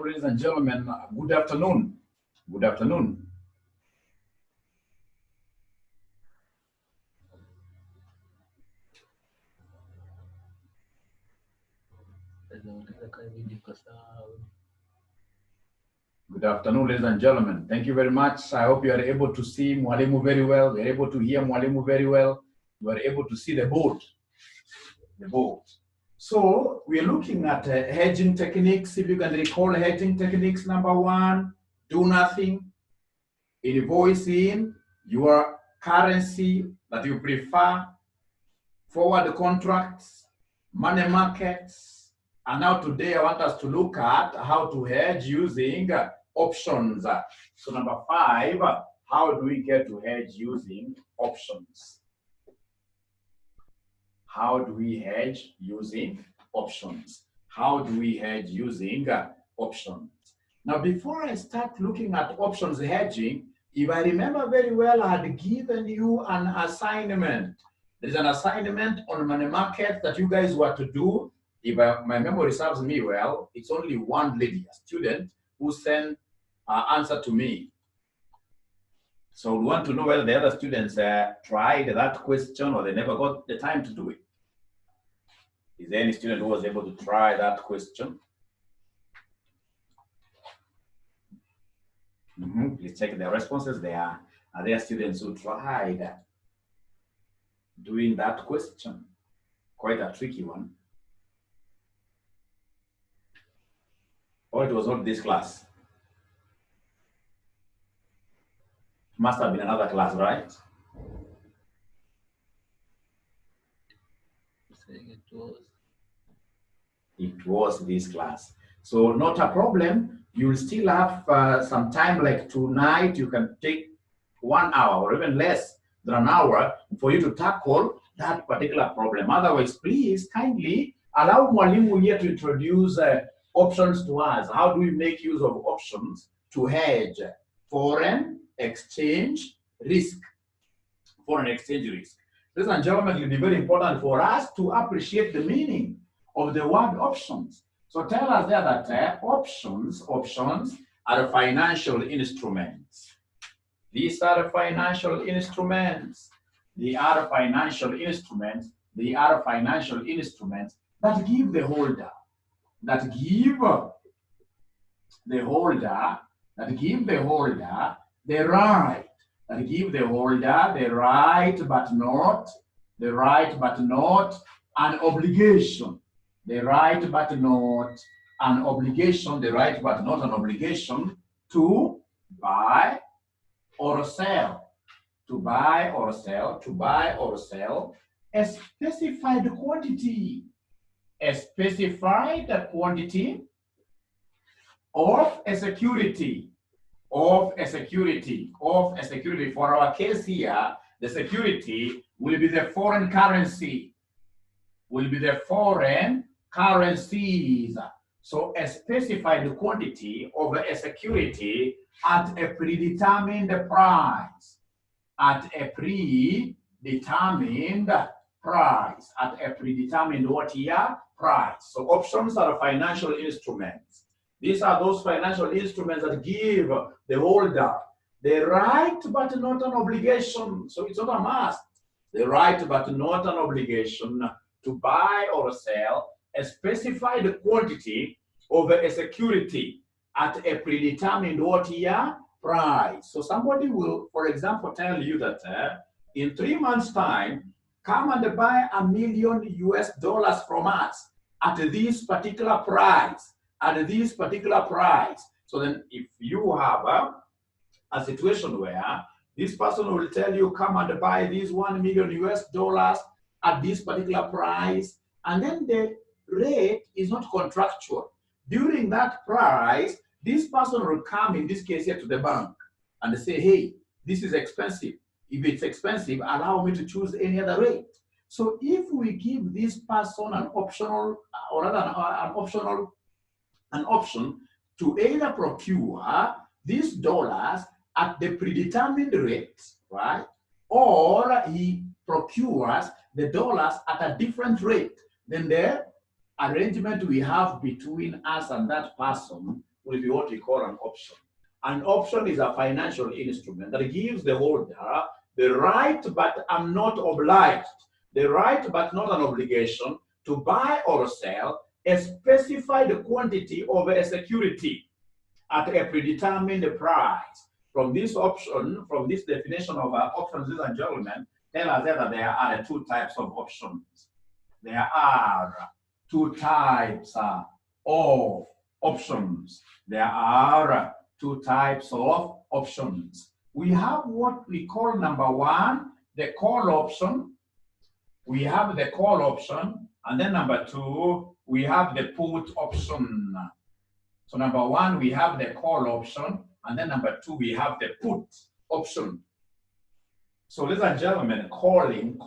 afternoon, ladies and gentlemen. Good afternoon. Good afternoon. Good afternoon, ladies and gentlemen. Thank you very much. I hope you are able to see Mwalimu very well. You're able to hear Mwalimu very well. You are able to see the board. The board. So we're looking at hedging techniques. If you can recall hedging techniques, number one, do nothing, invoicing your currency that you prefer, forward contracts, money markets, and now today I want us to look at how to hedge using options. So number 5, how do we get to hedge using options? How do we hedge using options? How do we hedge using options? Now, before I start looking at options hedging, if I remember very well, I had given you an assignment. There's an assignment on money market that you guys were to do. If my memory serves me well, it's only one lady, a student, who sent an answer to me. So we want to know whether the other students tried that question or they never got the time to do it. Is there any student who was able to try that question? Please check the responses there. Are there students who tried doing that question? Quite a tricky one. Or it was not this class. Must have been another class, right? It was this class. So not a problem. You'll still have some time, like tonight, you can take 1 hour or even less than an hour for you to tackle that particular problem. Otherwise, please kindly allow Mwalimu here to introduce options to us. How do we make use of options to hedge foreign exchange risk? Foreign exchange risk. Ladies and gentlemen, it will be very important for us to appreciate the meaning of the word options. So tell us there that options are financial instruments. These are financial instruments. They are financial instruments. They are financial instruments that give the holder, that give the holder the right, that give the holder the right but not an obligation. The right but not an obligation, the right but not an obligation to buy or sell, to buy or sell, to buy or sell a specified quantity, a specified quantity of a security, of a security, of a security. For our case here, the security will be the foreign currency, will be the foreign currencies. So a specified quantity of a security at a predetermined price, at a predetermined price, at a predetermined what year? Price. So options are financial instruments. These are those financial instruments that give the holder the right but not an obligation. So it's not a must. The right but not an obligation to buy or sell a specified quantity of a security at a predetermined what year? Price. So somebody will, for example, tell you that in 3 months' time, come and buy $1 million from us at this particular price, at this particular price. So then if you have a situation where this person will tell you, come and buy these $1 million at this particular price, and then the rate is not contractual. During that price, this person will come, in this case here, to the bank and say, hey, this is expensive. If it's expensive, allow me to choose any other rate. So if we give this person an optional, or rather an option to either procure these dollars at the predetermined rate, right? Or he procures the dollars at a different rate, then the arrangement we have between us and that person will be what we call an option. An option is a financial instrument that gives the holder the right but I'm not obliged, the right but not an obligation to buy or sell a specified quantity of a security at a predetermined price. From this option, from this definition of options, ladies and gentlemen, tell us that there are two types of options. There are two types of options. There are two types of options. We have what we call number one, the call option. We have the call option, and then number two, we have the put option. So number one, we have the call option, and then number two, we have the put option. So ladies and gentlemen, calling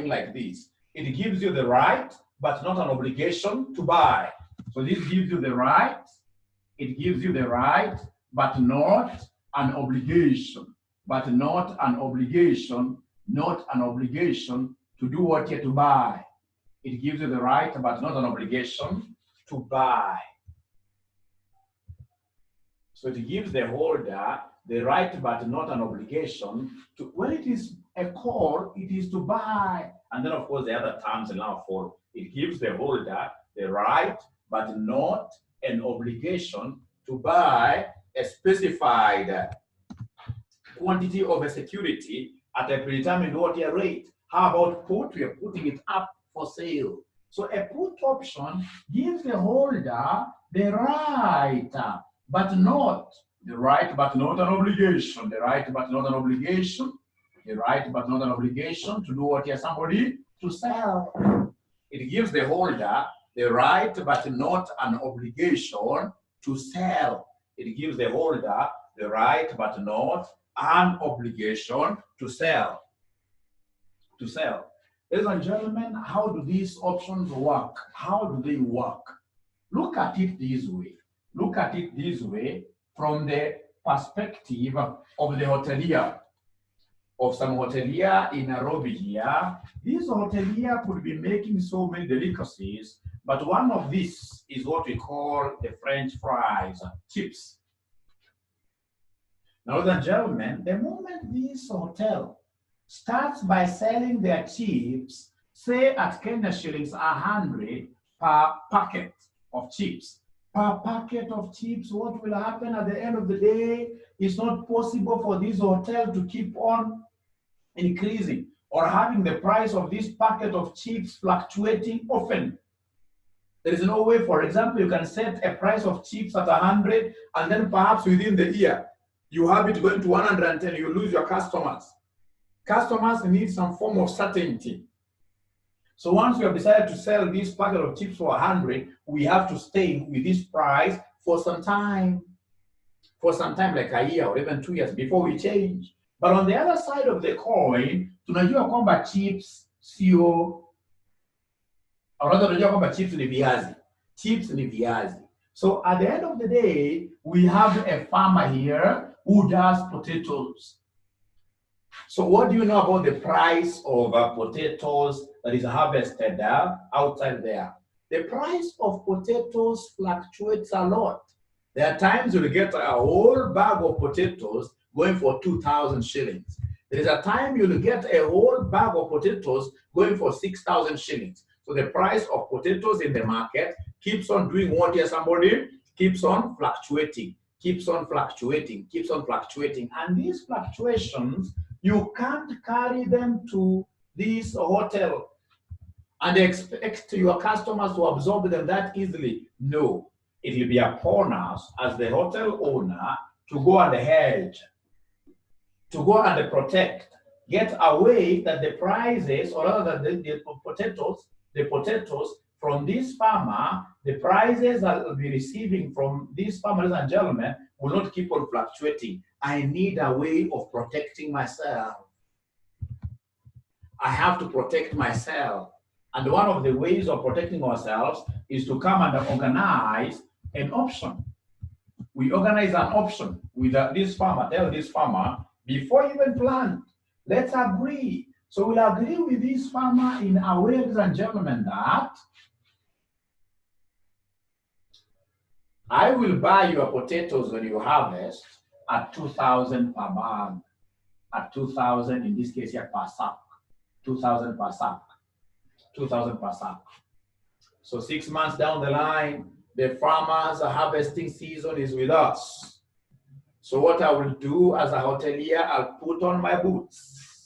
like this. It gives you the right, but not an obligation to buy. So this gives you the right, it gives you the right, but not an obligation, but not an obligation, not an obligation to do what you to buy. It gives you the right, but not an obligation to buy. So it gives the holder the right, but not an obligation to, when it is a call, it is to buy. And then of course the other terms now follow. It gives the holder the right, but not an obligation to buy a specified quantity of a security at a predetermined rate. How about put? We are putting it up for sale. So a put option gives the holder the right, but not the right, but not an obligation. The right, but not an obligation. The right, but not an obligation to do what you somebody to sell. It gives the holder the right, but not an obligation to sell. It gives the holder the right, but not an obligation to sell. To sell. Ladies and gentlemen, how do these options work? How do they work? Look at it this way. Look at it this way from the perspective of the hotelier, of some hotelier in Nairobi here. This hotelier could be making so many delicacies, but one of these is what we call the French fries, chips. Now, ladies and gentlemen, the moment this hotel starts by selling their chips, say at Kenya shillings 100 per packet of chips. Per packet of chips, what will happen at the end of the day? It's not possible for this hotel to keep on increasing or having the price of this packet of chips fluctuating often. There is no way, for example, you can set a price of chips at 100 and then perhaps within the year, you have it going to 110, you lose your customers. Customers need some form of certainty. So once we have decided to sell this packet of chips for 100, we have to stay with this price for some time. For some time, like a year or even 2 years before we change. But on the other side of the coin, tunajua kwamba chips sio, or rather tunajua kwamba chips ni viazi. Chips ni viazi. So at the end of the day, we have a farmer here who does potatoes. So what do you know about the price of potatoes that is harvested outside there? The price of potatoes fluctuates a lot. There are times you'll get a whole bag of potatoes going for 2,000 shillings. There is a time you'll get a whole bag of potatoes going for 6,000 shillings. So the price of potatoes in the market keeps on doing what here somebody keeps on fluctuating, keeps on fluctuating, keeps on fluctuating. And these fluctuations, you can't carry them to this hotel and expect your customers to absorb them that easily. No, it will be upon us as the hotel owner to go and hedge, to go and protect, get away that the prices, or rather the potatoes from this farmer, the prices that will be receiving from these farmers and gentlemen will not keep on fluctuating. I need a way of protecting myself. I have to protect myself. And one of the ways of protecting ourselves is to come and organize an option. We organize an option with this farmer, tell this farmer, before you even plant, let's agree. So we'll agree with this farmer in a way, ladies and gentlemen, that I will buy your potatoes when you harvest at 2,000 per bag, at 2,000 in this case here per sack, 2,000 per sack, 2,000 per sack. So 6 months down the line, the farmer's harvesting season is with us. So what I will do as a hotelier, I'll put on my boots,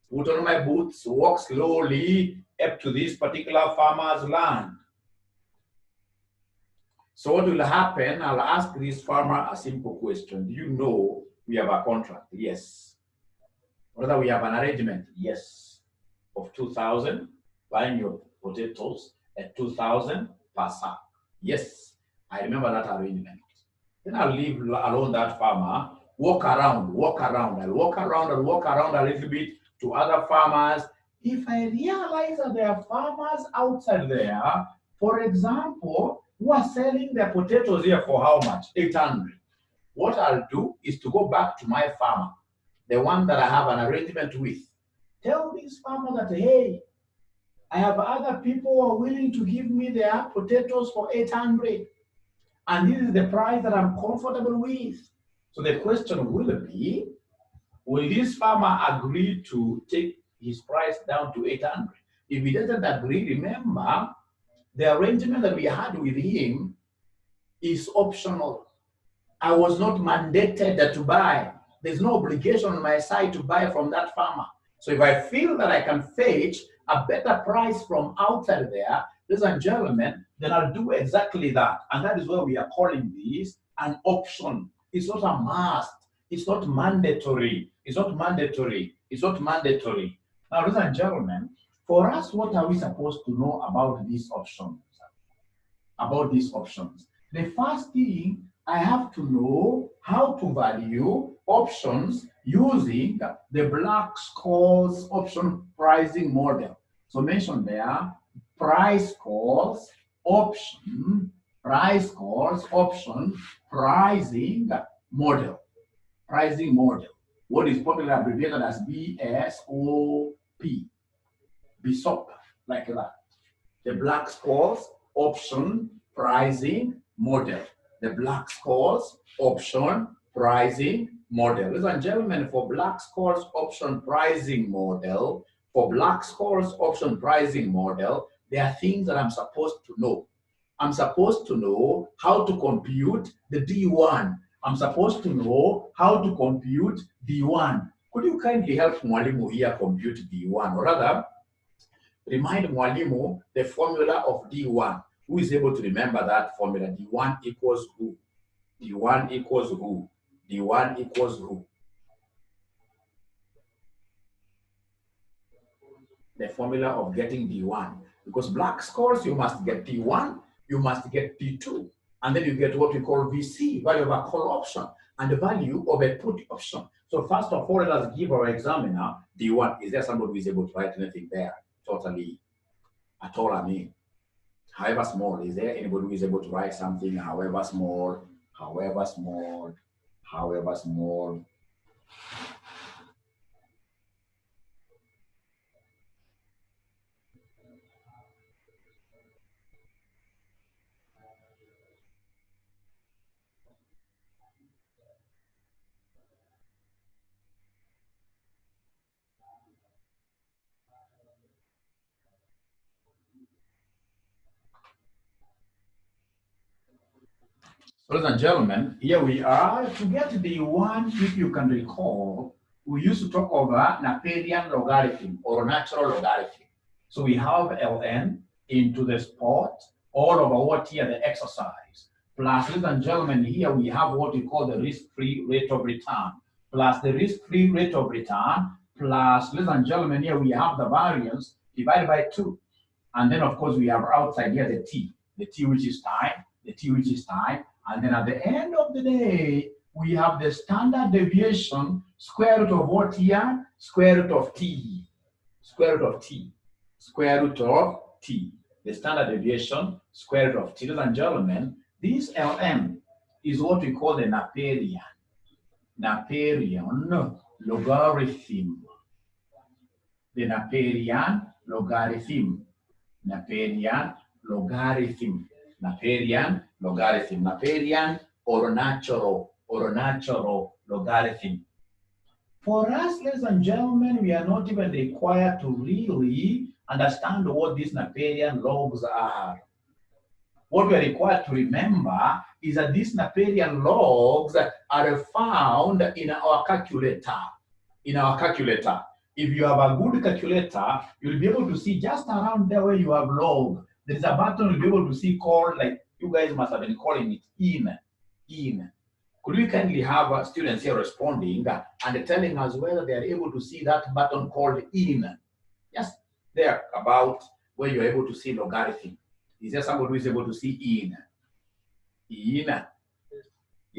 walk slowly up to this particular farmer's land. So what will happen, I'll ask this farmer a simple question. Do you know we have a contract? Yes. Whether we have an arrangement? Yes. Of 2,000, buying your potatoes at 2,000 per sack. Yes, I remember that arrangement. Then I'll leave alone that farmer, walk around. I'll walk around a little bit to other farmers. If I realize that there are farmers outside there, for example, who are selling their potatoes here for how much? 800. What I'll do is to go back to my farmer, the one that I have an arrangement with. Tell this farmer that, hey, I have other people who are willing to give me their potatoes for 800. And this is the price that I'm comfortable with. So the question will be, will this farmer agree to take his price down to 800? If he doesn't agree, remember, the arrangement that we had with him is optional. I was not mandated to buy. There's no obligation on my side to buy from that farmer. So if I feel that I can fetch a better price from outside there, ladies and gentlemen, then I'll do exactly that. And that is why we are calling this an option. It's not a must. It's not mandatory. It's not mandatory. It's not mandatory. Now, ladies and gentlemen, for us, what are we supposed to know about these options? About these options. The first thing, I have to know how to value options using the Black-Scholes option pricing model. So mentioned there, Price-Scholes option pricing model. Pricing model. What is popularly abbreviated as BSOP. BSOP, like that. The Black-Scholes option pricing model. The Black-Scholes option pricing model. Ladies and gentlemen, for Black-Scholes option pricing model, there are things that I'm supposed to know. I'm supposed to know how to compute the D1. I'm supposed to know how to compute D1. Could you kindly help Mwalimu here compute D1? Or rather, remind Mwalimu the formula of D1. Who is able to remember that formula? D1 equals who? D1 equals who? D1 equals who? The formula of getting D1. Because Black-Scholes, you must get D1, you must get D2, and then you get what we call VC, value of a call option, and the value of a put option. So first of all, let us give our examiner D1. Is there somebody who is able to write anything there? Totally. At all, I mean. However small, is there anybody who is able to write something, however small, however small, however small? Ladies and gentlemen, here we are. To get D1, if you can recall, we used to talk about Napierian logarithm or natural logarithm. So we have ln into the spot, all over what here the exercise. Plus, ladies and gentlemen, here we have what we call the risk-free rate of return. Plus the risk-free rate of return. Plus, ladies and gentlemen, here we have the variance divided by 2. And then, of course, we have outside here the t which is time, the t which is time. And then at the end of the day, we have the standard deviation, square root of what here? Square root of t. Square root of t. Square root of t. The standard deviation, square root of t. Ladies and gentlemen, this Lm is what we call the Napierian logarithm. The Napierian logarithm. Napierian logarithm. Napierian logarithm, Napierian or natural logarithm. For us, ladies and gentlemen, we are not even required to really understand what these Napierian logs are. What we are required to remember is that these Napierian logs are found in our calculator. If you have a good calculator, you'll be able to see just around there where you have log. There is a button you'll be able to see called, like you guys must have been calling it, in. Could we kindly have students here responding and telling us whether they are able to see that button called in? Just there, about where you're able to see logarithm. Is there somebody who is able to see in? Yeah,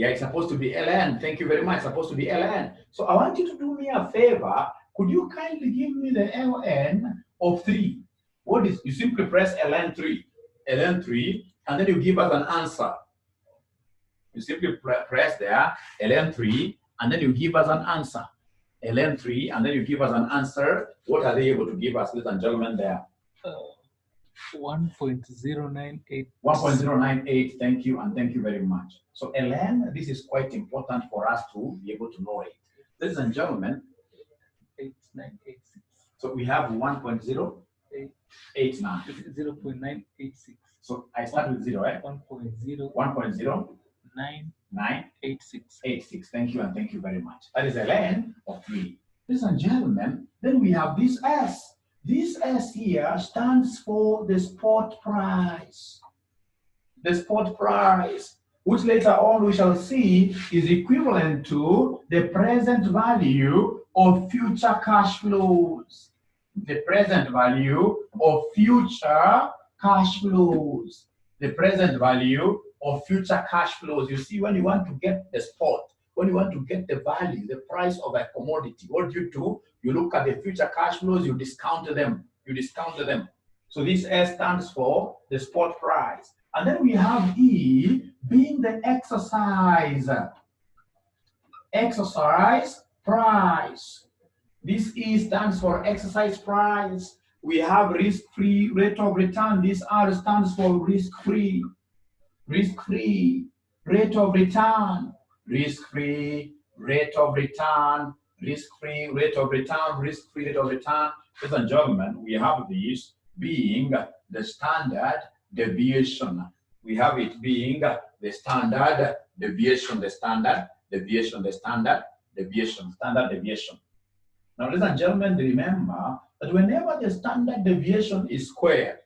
it's supposed to be ln. Thank you very much. It's supposed to be ln. So I want you to do me a favor. Could you kindly give me the ln of 3? What is, you simply press ln 3, and then you give us an answer. You simply press there, ln 3, and then you give us an answer. ln 3, and then you give us an answer. What are they able to give us, ladies and gentlemen, there? 1.098. 1.098, thank you, and thank you very much. So ln, this is quite important for us to be able to know it. Ladies and gentlemen, 8986. so we have 1.089. 0.986. So I start with 0, eh? 1.0. 986. Thank you, and thank you very much. That is ln of 3. Ladies and gentlemen, then we have this S. This S here stands for the spot price. The spot price, which later on we shall see is equivalent to the present value of future cash flows. The present value of future cash flows. The present value of future cash flows. You see, when you want to get the spot, when you want to get the value, the price of a commodity, what do? You look at the future cash flows, you discount them. So this S stands for the spot price. And then we have E being the exercise price. This E stands for exercise price. We have risk-free rate of return. This R stands for risk-free rate of return. Risk-free rate of return. Risk-free rate of return. Risk-free rate of return. Ladies and gentlemen, we have this being the standard deviation. We have it being the standard deviation, standard deviation. Now, ladies and gentlemen, remember that whenever the standard deviation is squared,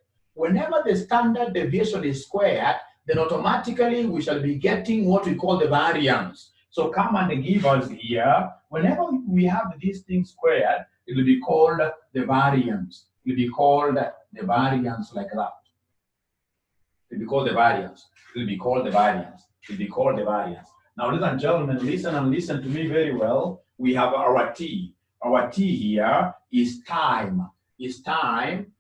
then automatically we shall be getting what we call the variance. So come and give us here, whenever we have these things squared, it will be called the variance. It will be called the variance like that. It will be called the variance. It will be called the variance. It will be called the variance. Now, ladies and gentlemen, listen and listen to me very well. We have our T. Our T here is time. Is time,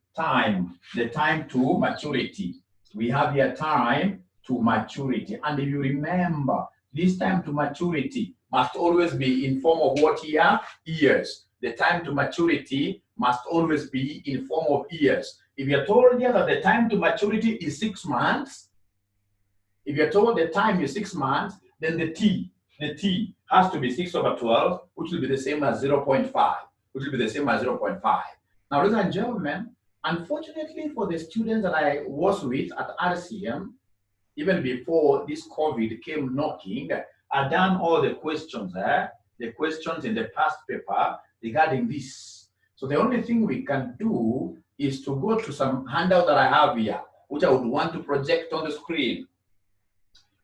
the time to maturity. We have here time to maturity. And if you remember, this time to maturity must always be in form of what here? Years. The time to maturity must always be in form of years. If you're told here that the time to maturity is 6 months, if you're told the time is 6 months, then the T has to be 6/12, which will be the same as 0.5, Now, ladies and gentlemen, unfortunately for the students that I was with at RCM, even before this COVID came knocking, I've done all the questions the questions in the past paper regarding this. So the only thing we can do is to go to some handout that I have here, which I would want to project on the screen.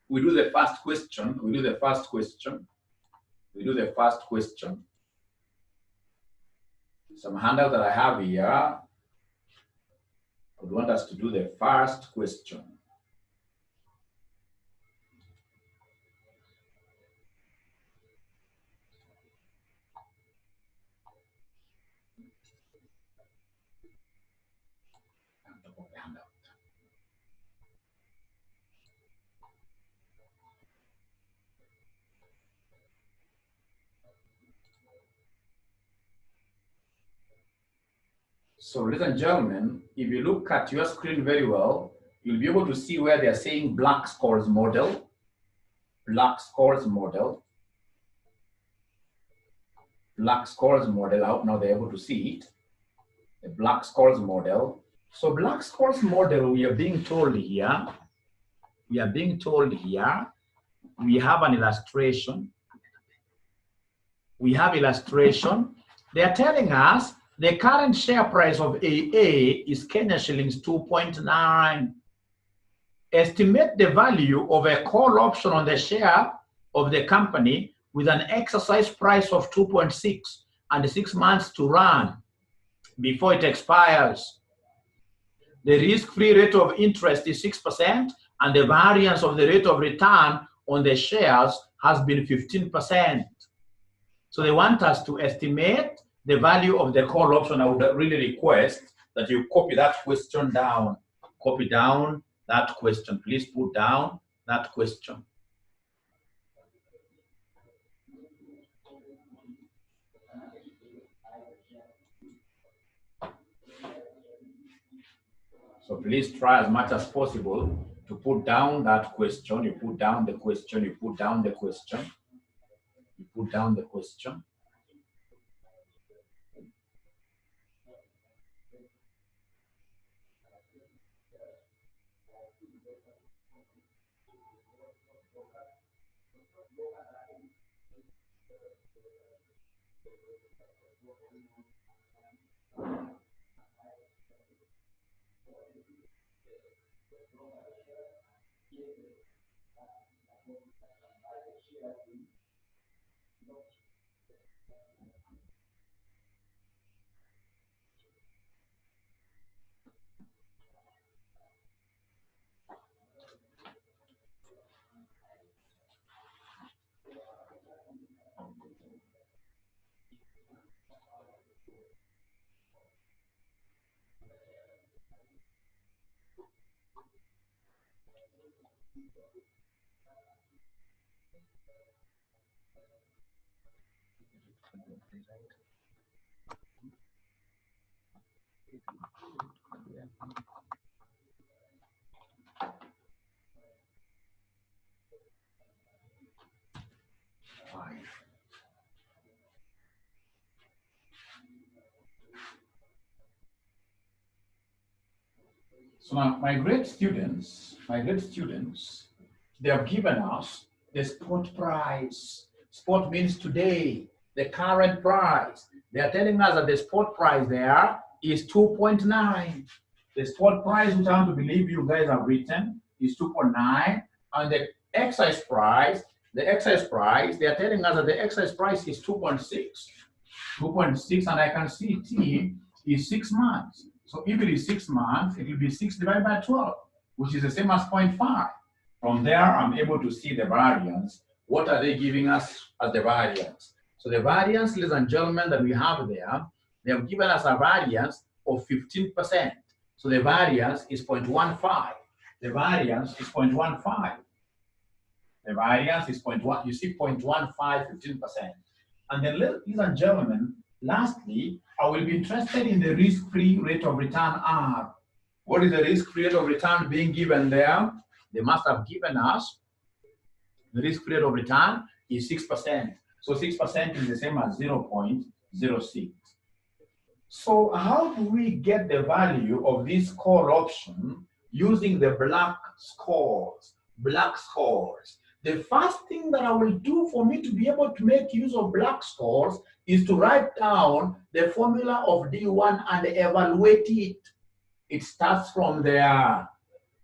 We do the first question. Some handout that I have here, I would want us to do the first question. So, ladies and gentlemen, if you look at your screen very well, you'll be able to see where they're saying 𝗏𝗏𝗱𝗆's model. 𝗏𝗏𝗱𝗆's model. 𝗏𝗏𝗱𝗆's model out. Now they're able to see it. The 𝗏𝗏𝗱𝗆's model. So 𝗏𝗏𝗱𝗆's model, we are being told here. We are being told here. We have an illustration. We have illustration. They are telling us the current share price of AA is Kenya shillings 2.9. Estimate the value of a call option on the share of the company with an exercise price of 2.6 and 6 months to run before it expires. The risk-free rate of interest is 6%, and the variance of the rate of return on the shares has been 15%. So they want us to estimate the value of the call option. I would really request that you copy that question down. Copy down that question. Please put down that question. So please try as much as possible to put down that question. You put down the question. You put down the question. You put down the question. So now my great students, they have given us the spot price. Spot means today, the current price. They are telling us that the spot price there is 2.9. The spot price, which I want to believe you guys have written, is 2.9. And the excise price, they are telling us that the excise price is 2.6. 2.6, and I can see T is 6 months. So if it is 6 months, it will be 6 divided by 12, which is the same as 0.5. From there, I'm able to see the variance. What are they giving us as the variance? So the variance, ladies and gentlemen, that we have there, they have given us a variance of 15%. So the variance is 0.15. The variance is 0.15. The variance is 0.1. You see 0.15, 15%. And then, ladies and gentlemen, lastly, I will be interested in the risk-free rate of return R. What is the risk-free rate of return being given there? They must have given us the risk-free rate of return is 6%. So 6% is the same as 0.06. So how do we get the value of this call option using the 𝗏𝗏𝗱𝗆s? The first thing that I will do for me to be able to make use of 𝗏𝗏𝗱𝗆s is to write down the formula of D1 and evaluate it. It starts from there.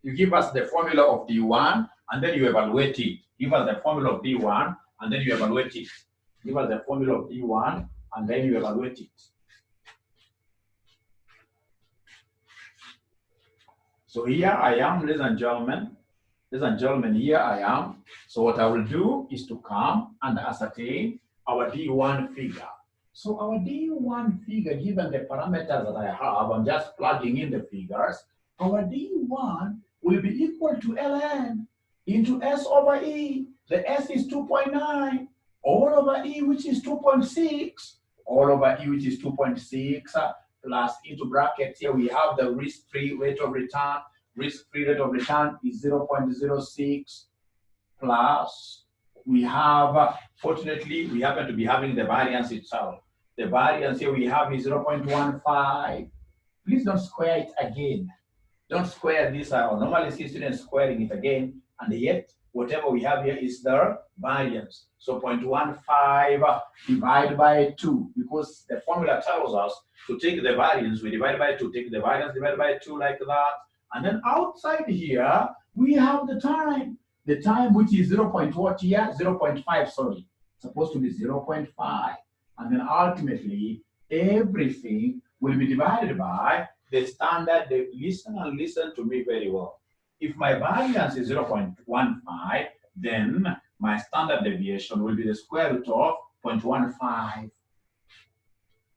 You give us the formula of D1 and then you evaluate it. Give us the formula of D1 and then you evaluate it. Give us the formula of D1 and then you evaluate it. So here I am, ladies and gentlemen. Ladies and gentlemen, here I am. So what I will do is to come and ascertain our D1 figure. So our D1 figure, given the parameters that I have, I'm just plugging in the figures. Our D1 will be equal to ln into S over E. The S is 2.9, all over E, which is 2.6, all over E, which is 2.6, plus into brackets here, we have the risk-free rate of return, risk-free rate of return is 0.06 plus, we have, fortunately, we happen to be having the variance itself. The variance here we have is 0.15. Please don't square it again. Don't square this. I normally see students squaring it again, and yet whatever we have here is the variance. So 0.15 divided by 2, because the formula tells us to take the variance, we divide by 2, take the variance, divide by 2 like that. And then outside here, we have the time. The time which is 0.5, sorry. It's supposed to be 0.5. And then ultimately, everything will be divided by the standard. Listen and listen to me very well. If my variance is 0.15, then my standard deviation will be the square root of 0.15.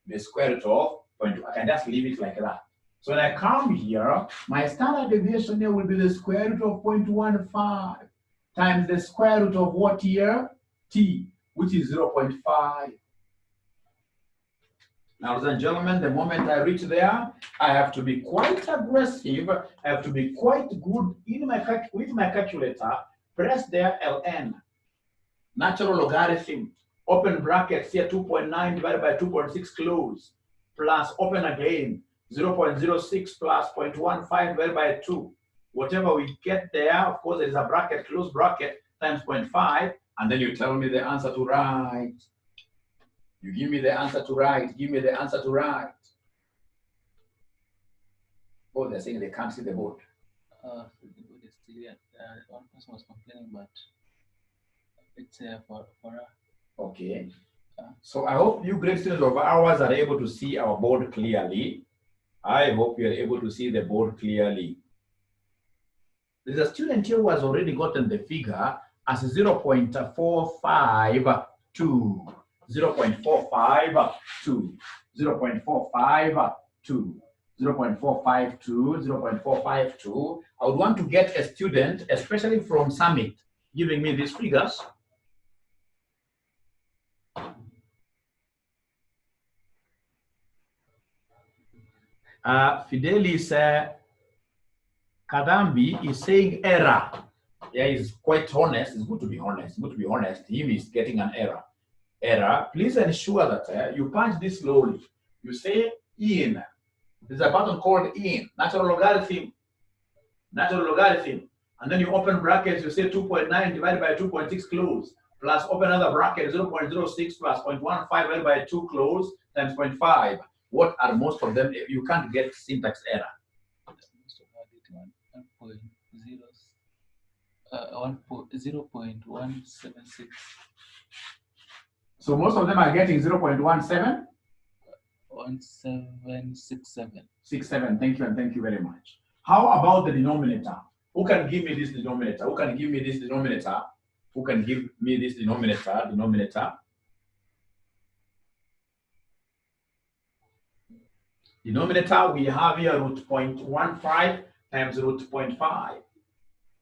The square root of 0.1. I can just leave it like that. So when I come here, my standard deviation here will be the square root of 0.15 times the square root of what here? T, which is 0.5. Now, ladies and gentlemen, the moment I reach there, I have to be quite aggressive. I have to be quite good with my calculator. Press there ln. Natural logarithm. Open brackets here, 2.9 divided by 2.6 close. Plus, open again, 0.06 plus 0.15 divided by 2. Whatever we get there, of course, there is a bracket, close bracket, times 0.5. And then you tell me the answer to write. You give me the answer to write. Give me the answer to write. Oh, they're saying they can't see the board. The board is clear. One person was complaining, but it's for Okay. So I hope you great students of ours are able to see our board clearly. I hope you are able to see the board clearly. There's a student here who has already gotten the figure as 0.452. 0.452, 0.452, 0.452, 0.452. I would want to get a student, especially from Summit, giving me these figures. Fidelis Kadambi is saying error. Yeah, he's quite honest. It's good to be honest. It's good to be honest. Him is getting an error. Please ensure that you punch this slowly. You say in. There's a button called in, natural logarithm. Natural logarithm. And then you open brackets, you say 2.9 divided by 2.6 close. Plus open another bracket, 0.06 plus 0.15 divided by 2 close times 0.5. What are most of them? You can't get syntax error. Most of it 0.176. So most of them are getting 0.17? 1767. 67. Thank you, and thank you very much. How about the denominator? Who can give me this denominator? Who can give me this denominator? Who can give me this denominator? Denominator, we have here root 0.15 times root 0.5.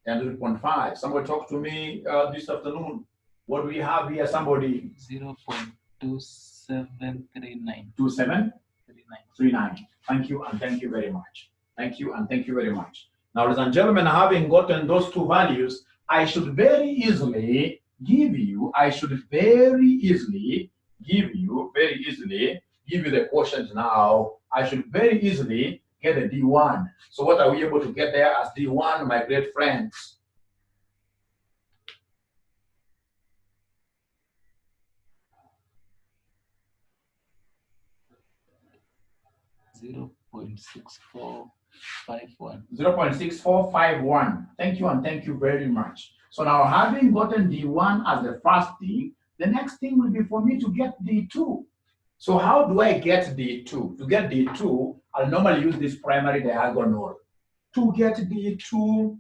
And root 0.5. Somebody talk to me this afternoon. What do we have here? Somebody? 0.2739. 2739. Thank you, and thank you very much. Thank you, and thank you very much. Now, ladies and gentlemen, having gotten those two values, I should very easily give you the quotient now. I should very easily get a D1. So what are we able to get there as D1, my great friends? 0.6451. 0.6451. Thank you, and thank you very much. So now, having gotten D1 as the first thing, the next thing will be for me to get D2. So how do I get D2? To get D2, I'll normally use this primary diagonal. To get D2,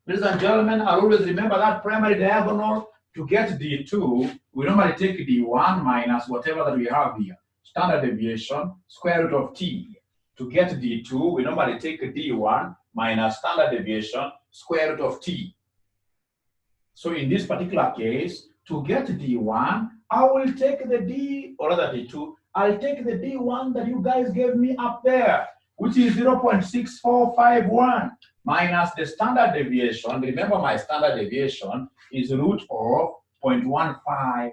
ladies and gentlemen, I'll always remember that primary diagonal. To get D2, we normally take D1 minus whatever that we have here. Standard deviation, square root of T. To get D2, we normally take D1 minus standard deviation, square root of T. So in this particular case, to get D1, I will take the D, or rather D2, I'll take the D1 that you guys gave me up there, which is 0.6451. minus the standard deviation. Remember, my standard deviation is root of 0.15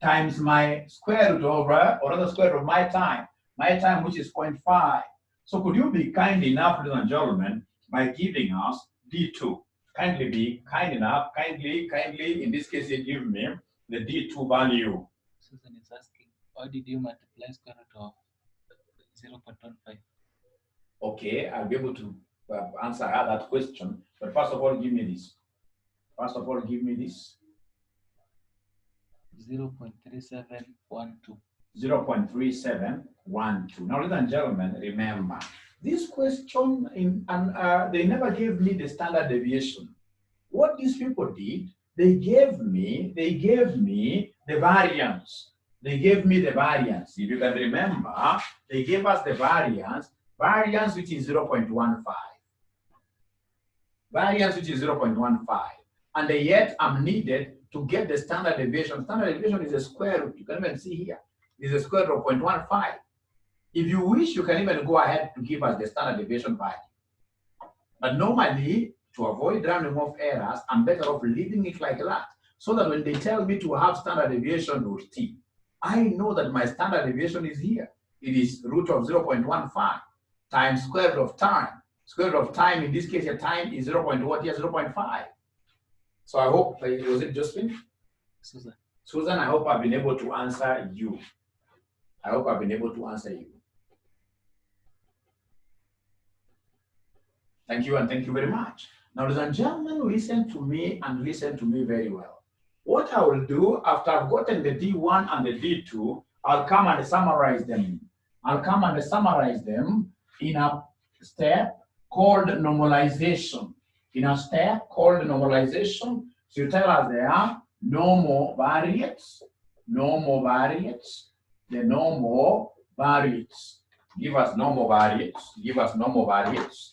times my square root over, or the square root of my time which is 0.5. So could you be kind enough, ladies and gentlemen, by giving us D2? Kindly be kind enough, kindly, in this case, you give me the D2 value. Susan is asking, why did you multiply square root of 0.15? Okay, I'll be able to answer that question. But first of all, give me this. 0.3712. 0.3712. Now, ladies and gentlemen, remember, this question, they never gave me the standard deviation. What these people did, they gave me the variance. They gave me the variance. If you can remember, they gave us the variance which is 0.15. Variance which is 0.15. And yet I'm needed to get the standard deviation. Standard deviation is a square root. You can even see here. It's a square root of 0.15. If you wish, you can even go ahead to give us the standard deviation value. But normally, to avoid rounding off errors, I'm better off leaving it like that, so that when they tell me to have standard deviation root t, I know that my standard deviation is here. It is root of 0.15 times square root of time. Square root of time, in this case, your time is 0.5. So I hope, was it Josephine? Susan, I hope I've been able to answer you. Thank you, and thank you very much. Now, ladies and gentlemen, listen to me and listen to me very well. What I will do after I've gotten the D1 and the D2, I'll come and summarize them. In a step called normalization. So you tell us there are normal variates. The normal variates. Give us normal variates.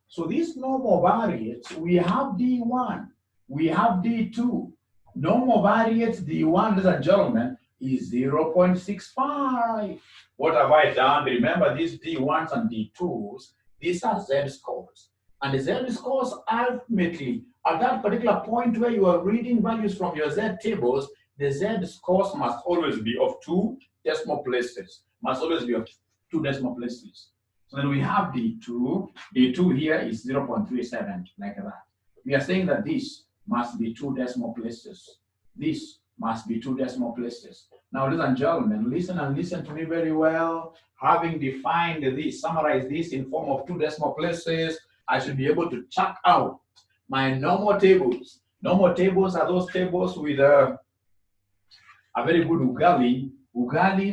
So these normal variates, we have D1, we have D2. Normal variates D1, ladies and gentlemen, is 0.65. What have I done? Remember, these D1s and D2s, these are z-scores. And the z-scores ultimately, at that particular point where you are reading values from your z tables, the z-scores must always be of 2 decimal places. So then we have D2. D2 here is 0.37, like that. We are saying that this must be 2 decimal places. Now, ladies and gentlemen, listen to me very well. Having defined this, summarize this in form of 2 decimal places, I should be able to check out my normal tables. Normal tables are those tables with a very good ugali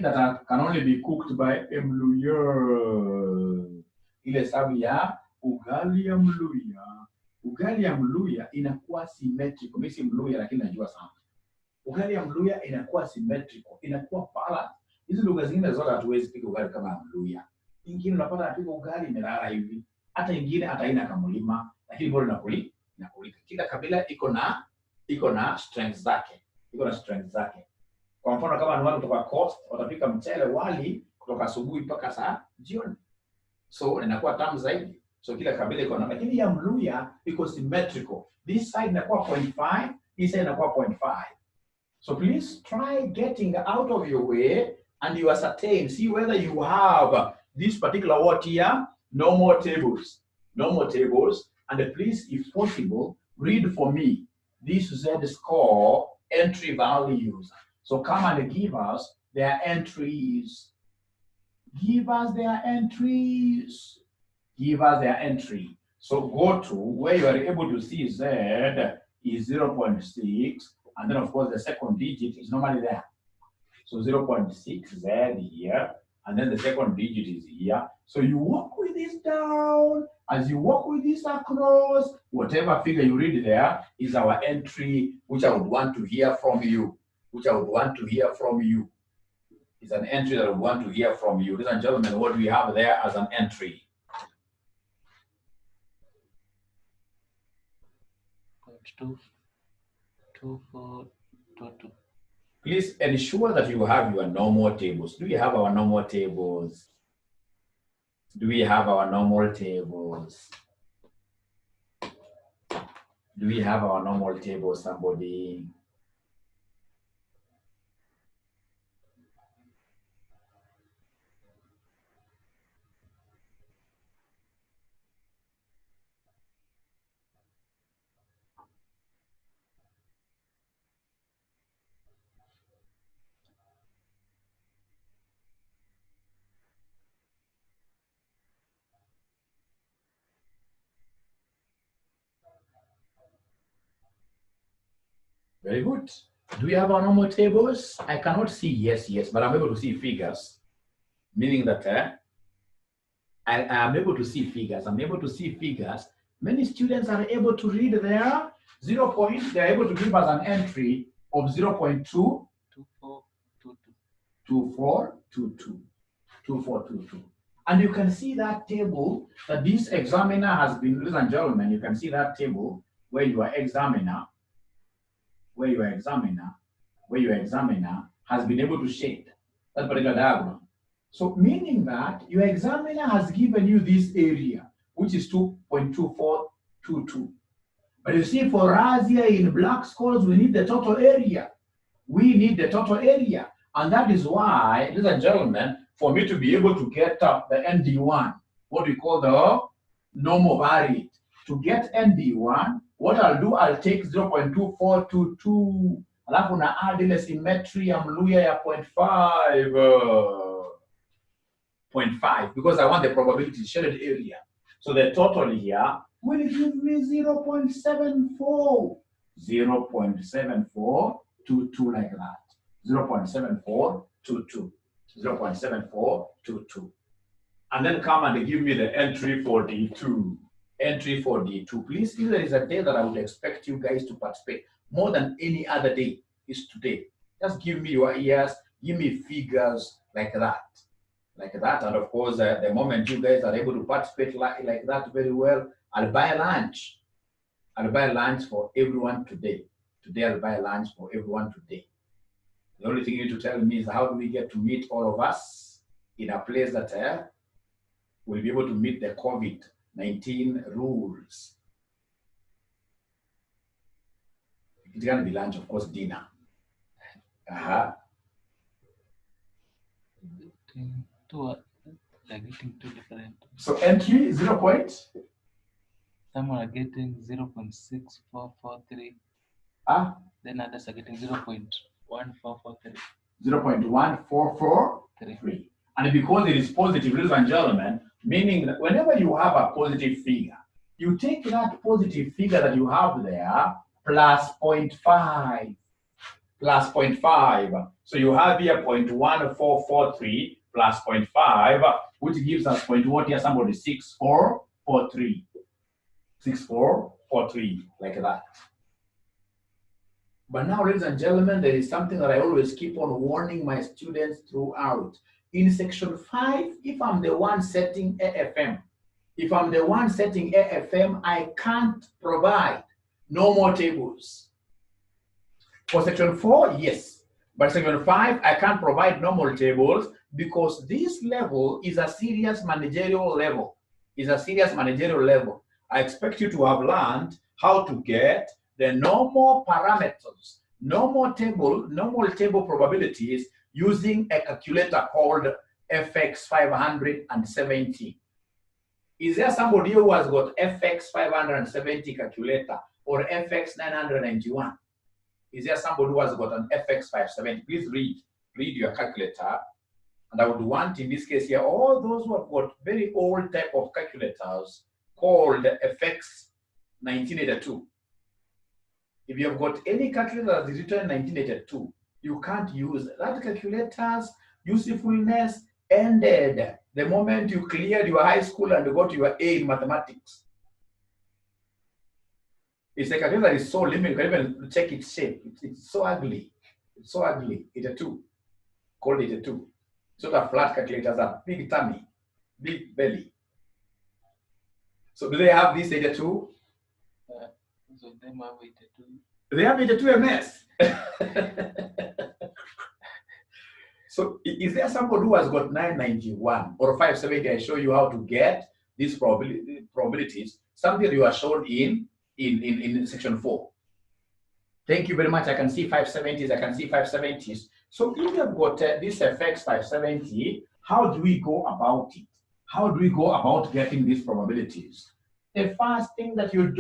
that can only be cooked by Mluya. Ile sababu ya ugali ya Mluya. Ugali ya Mluya inakuwa symmetrical. Mimi si Mluya lakini najua sana. Ugali ya Mluya inakuwa symmetrical, inakuwa balanced. Hizi lugha zingine zote hatuwezi pika ugali kama Mluya. Ingine unapata apika ugali imelala hivi. Hata ingine hata ina kamulima, lakini bora inakulika. Kila kabila iko na strengths zake. Kwa mfano kama ni watu kutoka coast, watapika mchele wali kutoka asubuhi mpaka saa jioni. So inakuwa tamu zaidi. So kila kabila iko na, lakini ya Mluya iko symmetrical. This side inakuwa 0.5, this side inakuwa 0.5. So please try getting out of your way and you ascertain, see whether you have this particular what here, normal tables, and please, if possible, read for me this z-score entry values. So come and give us their entries. Give us their entry. So go to where you are able to see Z is 0.6, and then of course the second digit is normally there. So 0.6 Z here, and then the second digit is here. So you walk with this down. As you walk with this across, whatever figure you read there is our entry, which I would want to hear from you. It's an entry that I would want to hear from you. Ladies and gentlemen, what do we have there as an entry? 0.2422. Please ensure that you have your normal tables. Do you have our normal tables? Do we have our normal table, somebody? Very good. Do we have our normal tables? I cannot see yes, but I'm able to see figures, meaning that I am able to see figures. I'm able to see figures. Many students are able to read their 0 point. They're able to give us an entry of 0.2 2422. And you can see that table that this examiner has been, ladies and gentlemen, you can see that table where your examiner has been able to shade that particular diagram. So meaning that your examiner has given you this area, which is 2.2422. But you see, for us here in black scores, we need the total area. And that is why, ladies and gentlemen, for me to be able to get the ND1, what we call the normal variate, to get ND1, what I'll do, I'll take 0.2422, alafu na add ile symmetry ya mluya ya 0.5, because I want the probability shaded area. So the total here will give me 0.74. 0.7422 like that. 0.7422. 0.7422. And then come and give me the entry for D2. Entry for D2. Please, if there is a day that I would expect you guys to participate more than any other day, is today. Just give me your ears, give me figures like that. And of course, the moment you guys are able to participate like that very well, I'll buy lunch. I'll buy lunch for everyone today. Today, I'll buy lunch for everyone today. The only thing you need to tell me is how do we get to meet all of us in a place that we'll be able to meet the COVID-19 rules. It's going to be lunch, of course, dinner. They're getting two different. So entry 0 point? Some are getting 0.6443. Then others are getting 0.1443. 0.1443. And because it is positive, ladies and gentlemen, meaning that whenever you have a positive figure, you take that positive figure that you have there plus 0.5. Plus 0.5. So you have here 0.1443 plus 0.5, which gives us what here? Somebody 6443. 6443, like that. But now, ladies and gentlemen, there is something that I always keep on warning my students throughout. In section 5, if I'm the one setting AFM, I can't provide no more tables. For section 4, yes. But section 5, I can't provide normal tables because this level is a serious managerial level. I expect you to have learned how to get the normal parameters, normal table probabilities using a calculator called FX570. Is there somebody who has got FX570 calculator or FX991? Is there somebody who has got an FX570? Please read your calculator. And I would want, in this case here, all those who have got very old type of calculators called FX1982. If you have got any calculator that is written in 1982, you can't use it. That calculator's usefulness ended the moment you cleared your high school and got your A in mathematics. It's a calculator that is so limited, you can even check its shape. It's so ugly. It's so ugly. 82. Called 82. Sort of flat calculators are big tummy, big belly. So do they have this 82? So they have 82. They have 82 MS. So is there somebody who has got 991 or 570? I show you how to get these probabilities. Something you are shown in in section 4. Thank you very much. I can see 570s. I can see 570s. So if you've got this FX 570, how do we go about it? How do we go about getting these probabilities? The first thing that you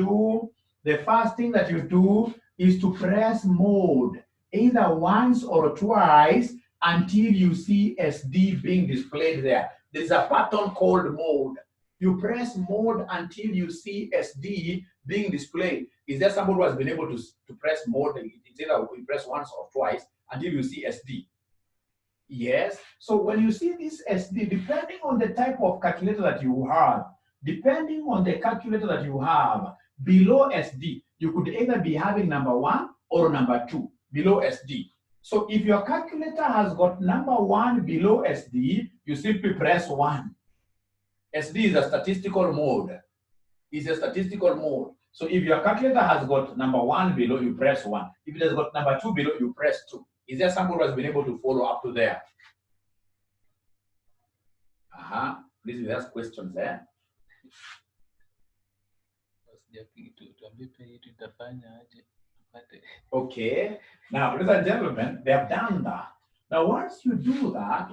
do is to press mode either once or twice until you see SD being displayed there. There's a button called mode. You press mode until you see SD being displayed. Is there somebody who has been able to press mode? It's either you press once or twice until you see SD. Yes. So when you see this SD, depending on the type of calculator that you have, below SD, you could either be having number 1 or number 2 below SD. So if your calculator has got number 1 below SD, you simply press 1. SD is a statistical mode. It's a statistical mode. So if your calculator has got number 1 below, you press 1. If it has got number 2 below, you press 2. Is there somebody who has been able to follow up to there? Please ask questions there. Okay. Now, ladies and gentlemen, they have done that. Now, once you do that,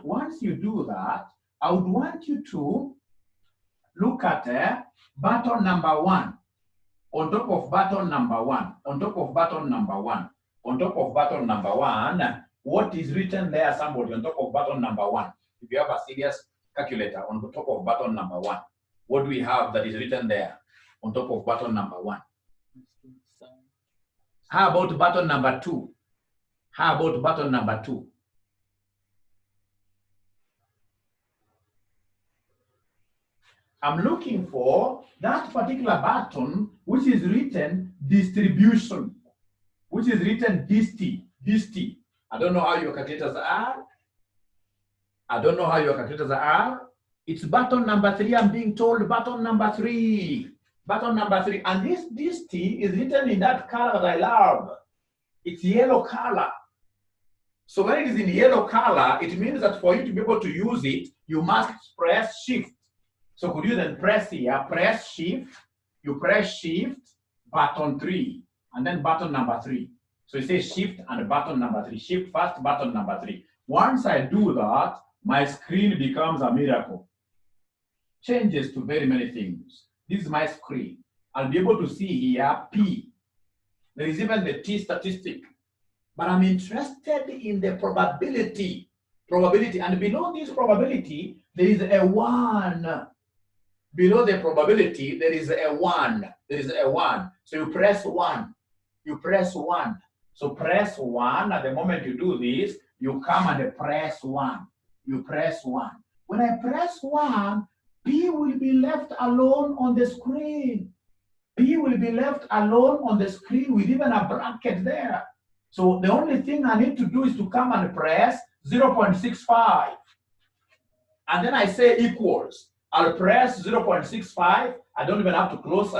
I would want you to look at button number 1. On top of button number 1, what is written there, somebody, on top of button number 1? If you have a serious calculator on the top of button number 1, what do we have that is written there on top of button number 1? How about button number 2? I'm looking for that particular button which is written distribution, which is written DIST. I don't know how your calculators are. It's button number 3. I'm being told button number 3. And this DIST is written in that color that I love. It's yellow color. So when it is in yellow color, it means that for you to be able to use it, you must press shift. So could you then press here, press shift, you press shift, button 3, and then button number 3. So you say shift and button number 3, shift first, button number 3. Once I do that, my screen becomes a miracle. Changes to very many things. This is my screen. I'll be able to see here P. There is even the T statistic. But I'm interested in the probability. And below this probability, there is a 1. Below the probability, there is a 1. So you press 1. So press 1. At the moment you do this, you come and press 1. When I press 1, P will be left alone on the screen. With even a bracket there. So the only thing I need to do is to come and press 0.65. And then I say equals. I'll press 0.65. I don't even have to close.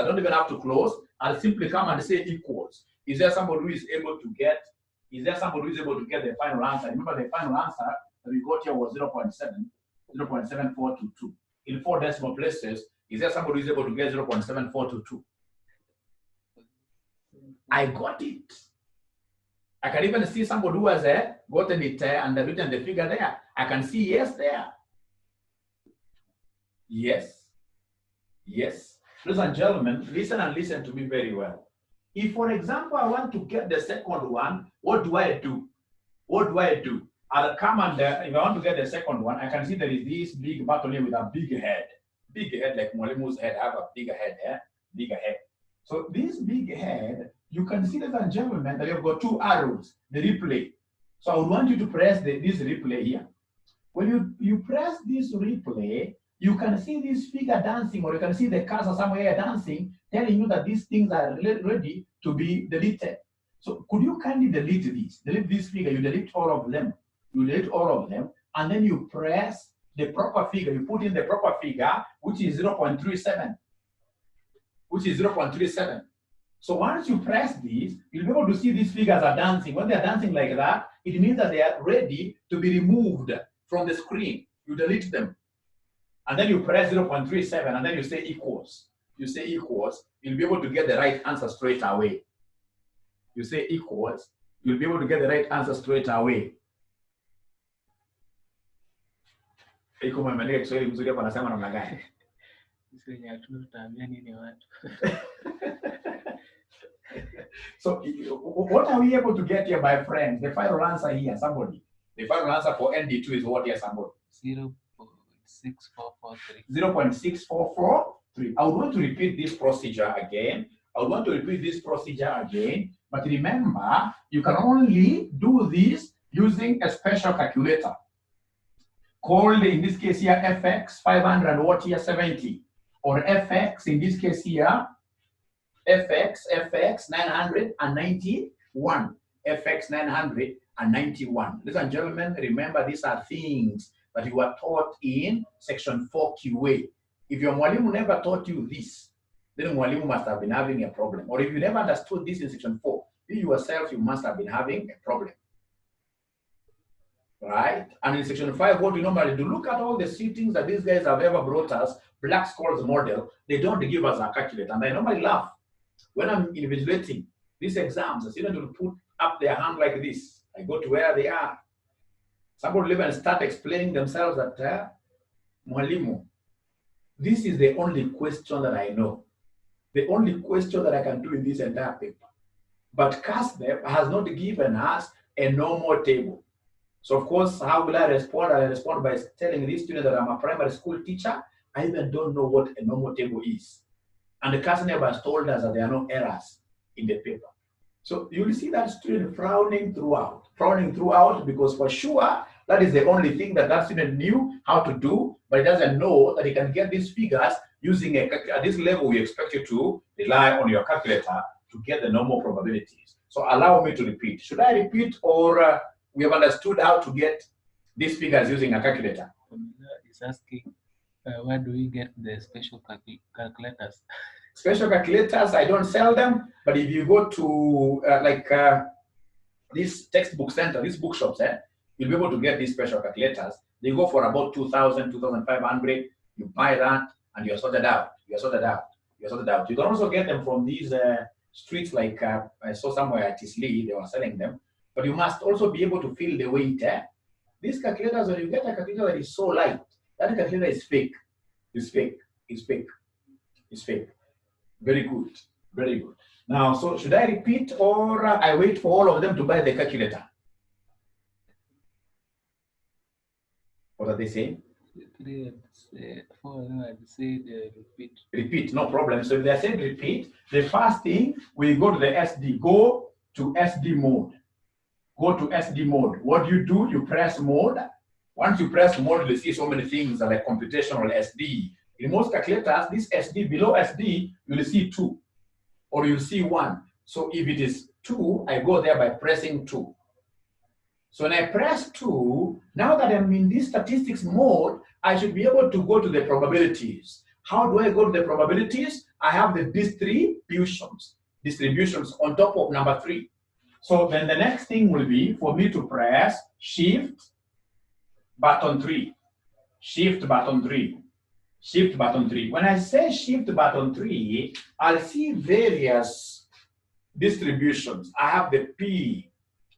I'll simply come and say equals. Is there somebody who is able to get the final answer? Remember the final answer that we got here was 0.7422. In 4 decimal places, is there somebody who is able to get 0.7422? I got it. I can even see somebody who has gotten it and written the figure there. I can see yes there. Yes. Ladies and gentlemen, listen to me very well. If, for example, I want to get the second one, what do I do? I'll come and if I want to get the second one, I can see there is this big button here with a big head. Like Mwalimu's head. I have a bigger head there. So this big head, you can see, ladies and gentlemen, that you've got 2 arrows, the replay. So I would want you to press this replay here. When you press this replay, you can see this figure dancing, or you can see the cursor somewhere dancing, telling you that these things are ready to be deleted. So could you kindly delete this figure? You delete all of them. And then you press the proper figure. You put in the proper figure, which is 0.37. So once you press this, you'll be able to see these figures are dancing. When they're dancing like that, it means that they are ready to be removed from the screen. You delete them. And then you press 0.37, and then you say equals. you say equals, you'll be able to get the right answer straight away. You say equals, you'll be able to get the right answer straight away. So what are we able to get here, my friends? The final answer here, somebody. The final answer for ND2 is what here, somebody? 0.6443. 0.6443. I would want to repeat this procedure again. But remember, you can only do this using a special calculator called, in this case here, FX-500-70, or FX, in this case here, FX 991. FX 991. Ladies and gentlemen, remember these are things that you are taught in section 4 QA. If your mwalimu never taught you this, then mwalimu must have been having a problem. Or if you never understood this in section 4, you yourself, you must have been having a problem. Right? And in section 5, what we normally do, look at all the settings that these guys have ever brought us, Black-Scholes model. They don't give us a calculator. And I normally laugh when I'm invigilating these exams. The student will put up their hand like this. I go to where they are. Somebody will even start explaining themselves that, mwalimu, this is the only question that I know. The only question that I can do in this entire paper. But CASNEP has not given us a normal table. So of course, how will I respond? I respond by telling this student that I'm a primary school teacher. I even don't know what a normal table is. And the CASNEP has told us that there are no errors in the paper. So you will see that student frowning throughout, because for sure, that is the only thing that that student knew how to do, but he doesn't know that he can get these figures using at this level. We expect you to rely on your calculator to get the normal probabilities. So allow me to repeat. Should I repeat, or we have understood how to get these figures using a calculator? It's asking, where do we get the special calculators? Special calculators, I don't sell them, but if you go to this textbook center, these bookshops, you'll be able to get these special calculators. They go for about 2,000, 2,500. You buy that and you're sorted out. You can also get them from these streets, like I saw somewhere at 𝘊𝑚, they were selling them. But you must also be able to feel the weight. These calculators, when you get a calculator that is so light, that calculator is fake. It's fake. Very good. Now, so should I repeat, or I wait for all of them to buy the calculator? What are they saying? Repeat. Repeat, no problem. So if they are saying repeat, the first thing, we go to the SD. Go to SD mode. What do? You press mode. Once you press mode, you see so many things like computational SD. In most calculators, this SD, below SD, you'll see 2, or you'll see 1. So if it is 2, I go there by pressing 2. So when I press 2, now that I'm in this statistics mode, I should be able to go to the probabilities. How do I go to the probabilities? I have the distributions on top of number 3. So then the next thing will be for me to press Shift button 3. When I say Shift button 3, I'll see various distributions. I have the P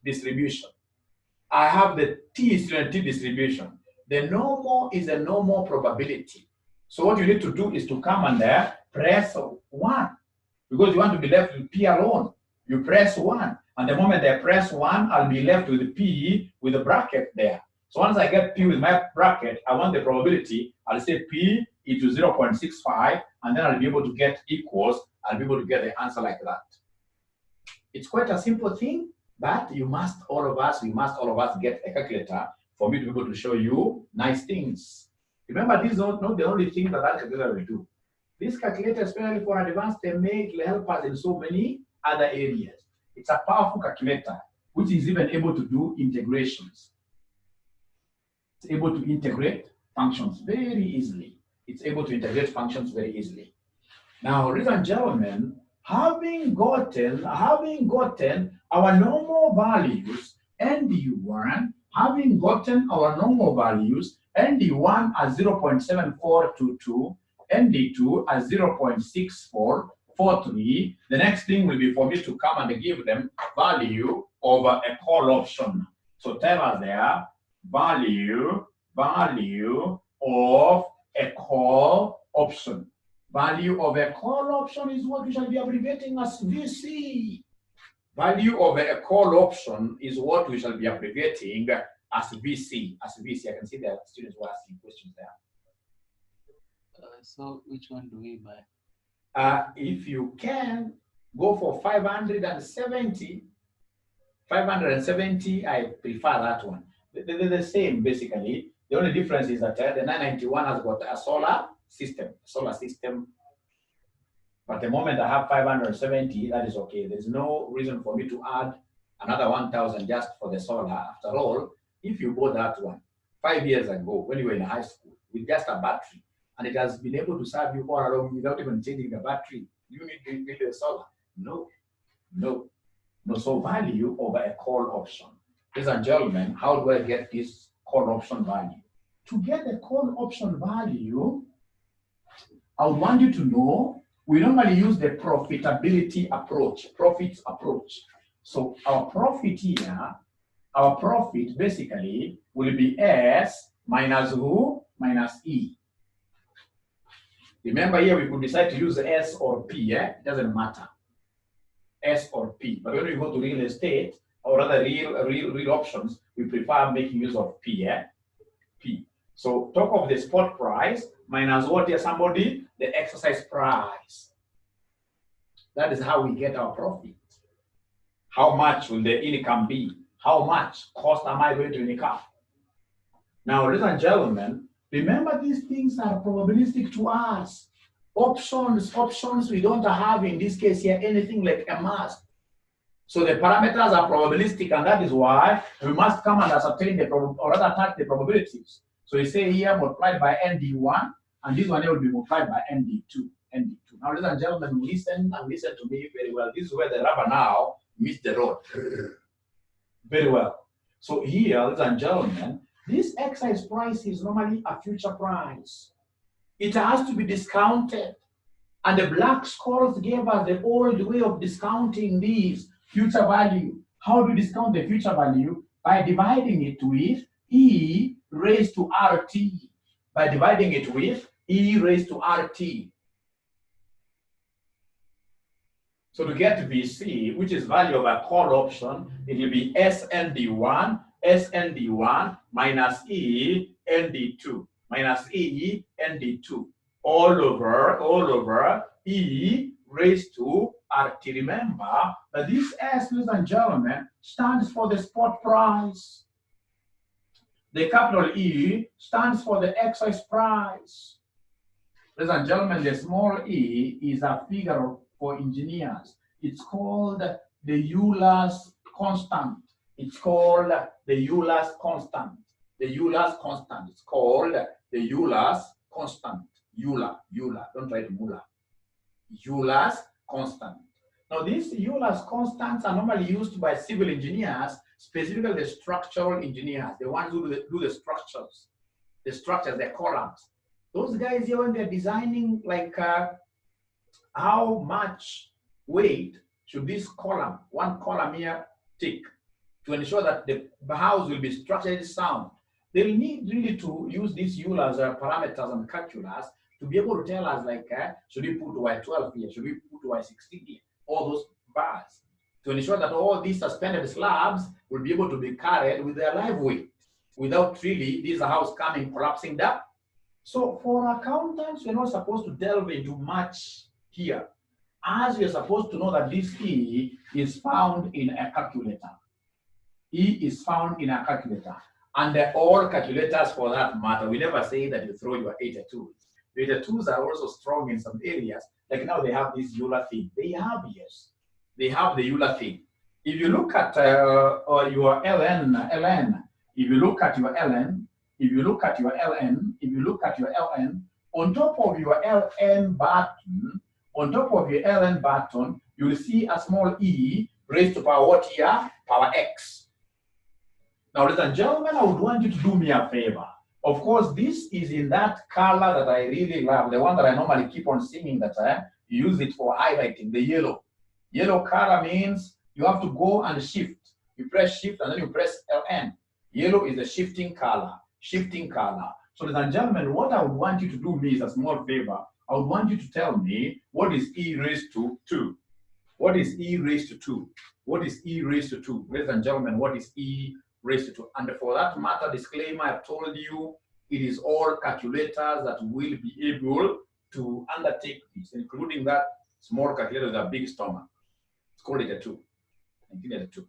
distribution. I have the T distribution. The normal is a normal probability. So what you need to do is to come and press 1, because you want to be left with P alone. You press 1, and the moment I press 1, I'll be left with P with a bracket there. So once I get P with my bracket, I want the probability. I'll say P into 0.65, and then I'll be able to get equals. I'll be able to get the answer like that. It's quite a simple thing, but we must all of us get a calculator for me to be able to show you nice things. Remember, this is not the only thing that calculator will do. This calculator, especially for advanced, they will help us in so many other areas. It's a powerful calculator, which is even able to do integrations. It's able to integrate functions very easily. Now, ladies and gentlemen, having gotten our normal values, ND1, ND1 as 0.7422, ND2 as 0.6443. The next thing will be for me to come and give them value of a call option. So tell us there, value of a call option. Value of a call option is what we shall be abbreviating as VC. Value of a call option is what we shall be abbreviating as VC. As VC, I can see the students were asking questions there. So which one do we buy? If you can, go for 570. 570, I prefer that one. They're the same, basically. The only difference is that the 991 has got a solar system. But the moment I have 570, that is okay. There's no reason for me to add another 1,000 just for the solar. After all, if you bought that one 5 years ago when you were in high school with just a battery, and it has been able to serve you all along without even changing the battery, you need to build a solar. No. So value over a call option. Ladies and gentlemen, how do I get this call option value? To get the call option value, I would want you to know we normally use the profitability approach, profits approach. So our profit here, our profit basically will be S minus who? Minus E. Remember here we could decide to use S or P, it doesn't matter. S or P. But when we go to real estate, or rather real options, we prefer making use of P, P. So talk of the spot price minus what here, somebody? The exercise price. That is how we get our profit. How much will the income be? How much cost am I going to incur? Now, ladies and gentlemen, remember these things are probabilistic to us. Options we don't have in this case here anything like a must. So the parameters are probabilistic, and that is why we must come and ascertain the or rather attack the probabilities. So you say here multiplied by ND1, and this one here will be multiplied by ND2. Now, ladies and gentlemen, listen and listen to me very well. This is where the rubber now meets the road. Very well. So here, ladies and gentlemen, this exercise price is normally a future price. It has to be discounted. And the black scholars gave us the old way of discounting these future value. How do we discount the future value? By dividing it with E raised to RT. By dividing it with E raised to RT. So to get VC, which is value of a call option, it will be SND1 minus E ND2 minus E ND2 all over E raised to RT. Remember that this S, ladies and gentlemen, stands for the spot price. The capital E stands for the exercise price. Ladies and gentlemen, the small e is a figure for engineers. It's called the Euler's constant. It's called the Euler's constant. The Euler's constant. It's called the Euler's constant. Euler. Don't write Muller. Euler's constant. Now, these Euler's constants are normally used by civil engineers, specifically the structural engineers, the ones who do the structures, the columns. Those guys here, when they're designing, like how much weight should this column, one column here, take to ensure that the house will be structurally sound, they'll need really to use these Euler's parameters and calculus to be able to tell us, like, should we put Y12 here, should we put Y16 here, all those bars, to ensure that all these suspended slabs will be able to be carried with their live weight without really this house coming collapsing down. So for accountants, we're not supposed to delve into much here, as we're supposed to know that this E is found in a calculator. E is found in a calculator. And all calculators for that matter, we never say that you throw your 82s. The 82s are also strong in some areas. Like now they have this Euler thing. They have, yes. They have the Euler thing. If you look at your ln, if you look at your ln, if you look at your ln, if you look at your ln, on top of your ln button, you will see a small e raised to power what here? Power x. Now, ladies and gentlemen, I would want you to do me a favor. Of course, this is in that color that I really love, the one that I normally keep on singing that you use it for highlighting, the yellow. Yellow color means you have to go and shift. You press shift and then you press LN. Yellow is the shifting color, shifting color. So ladies and gentlemen, what I would want you to do me is a small favor. I would want you to tell me what is e raised to 2? What is e raised to 2? What is e raised to 2? Ladies and gentlemen, what is e raised to 2? And for that matter, disclaimer, I've told you, it is all calculators that will be able to undertake this, including that small calculator with a big stomach. Let's call it a 2. And give it a 2.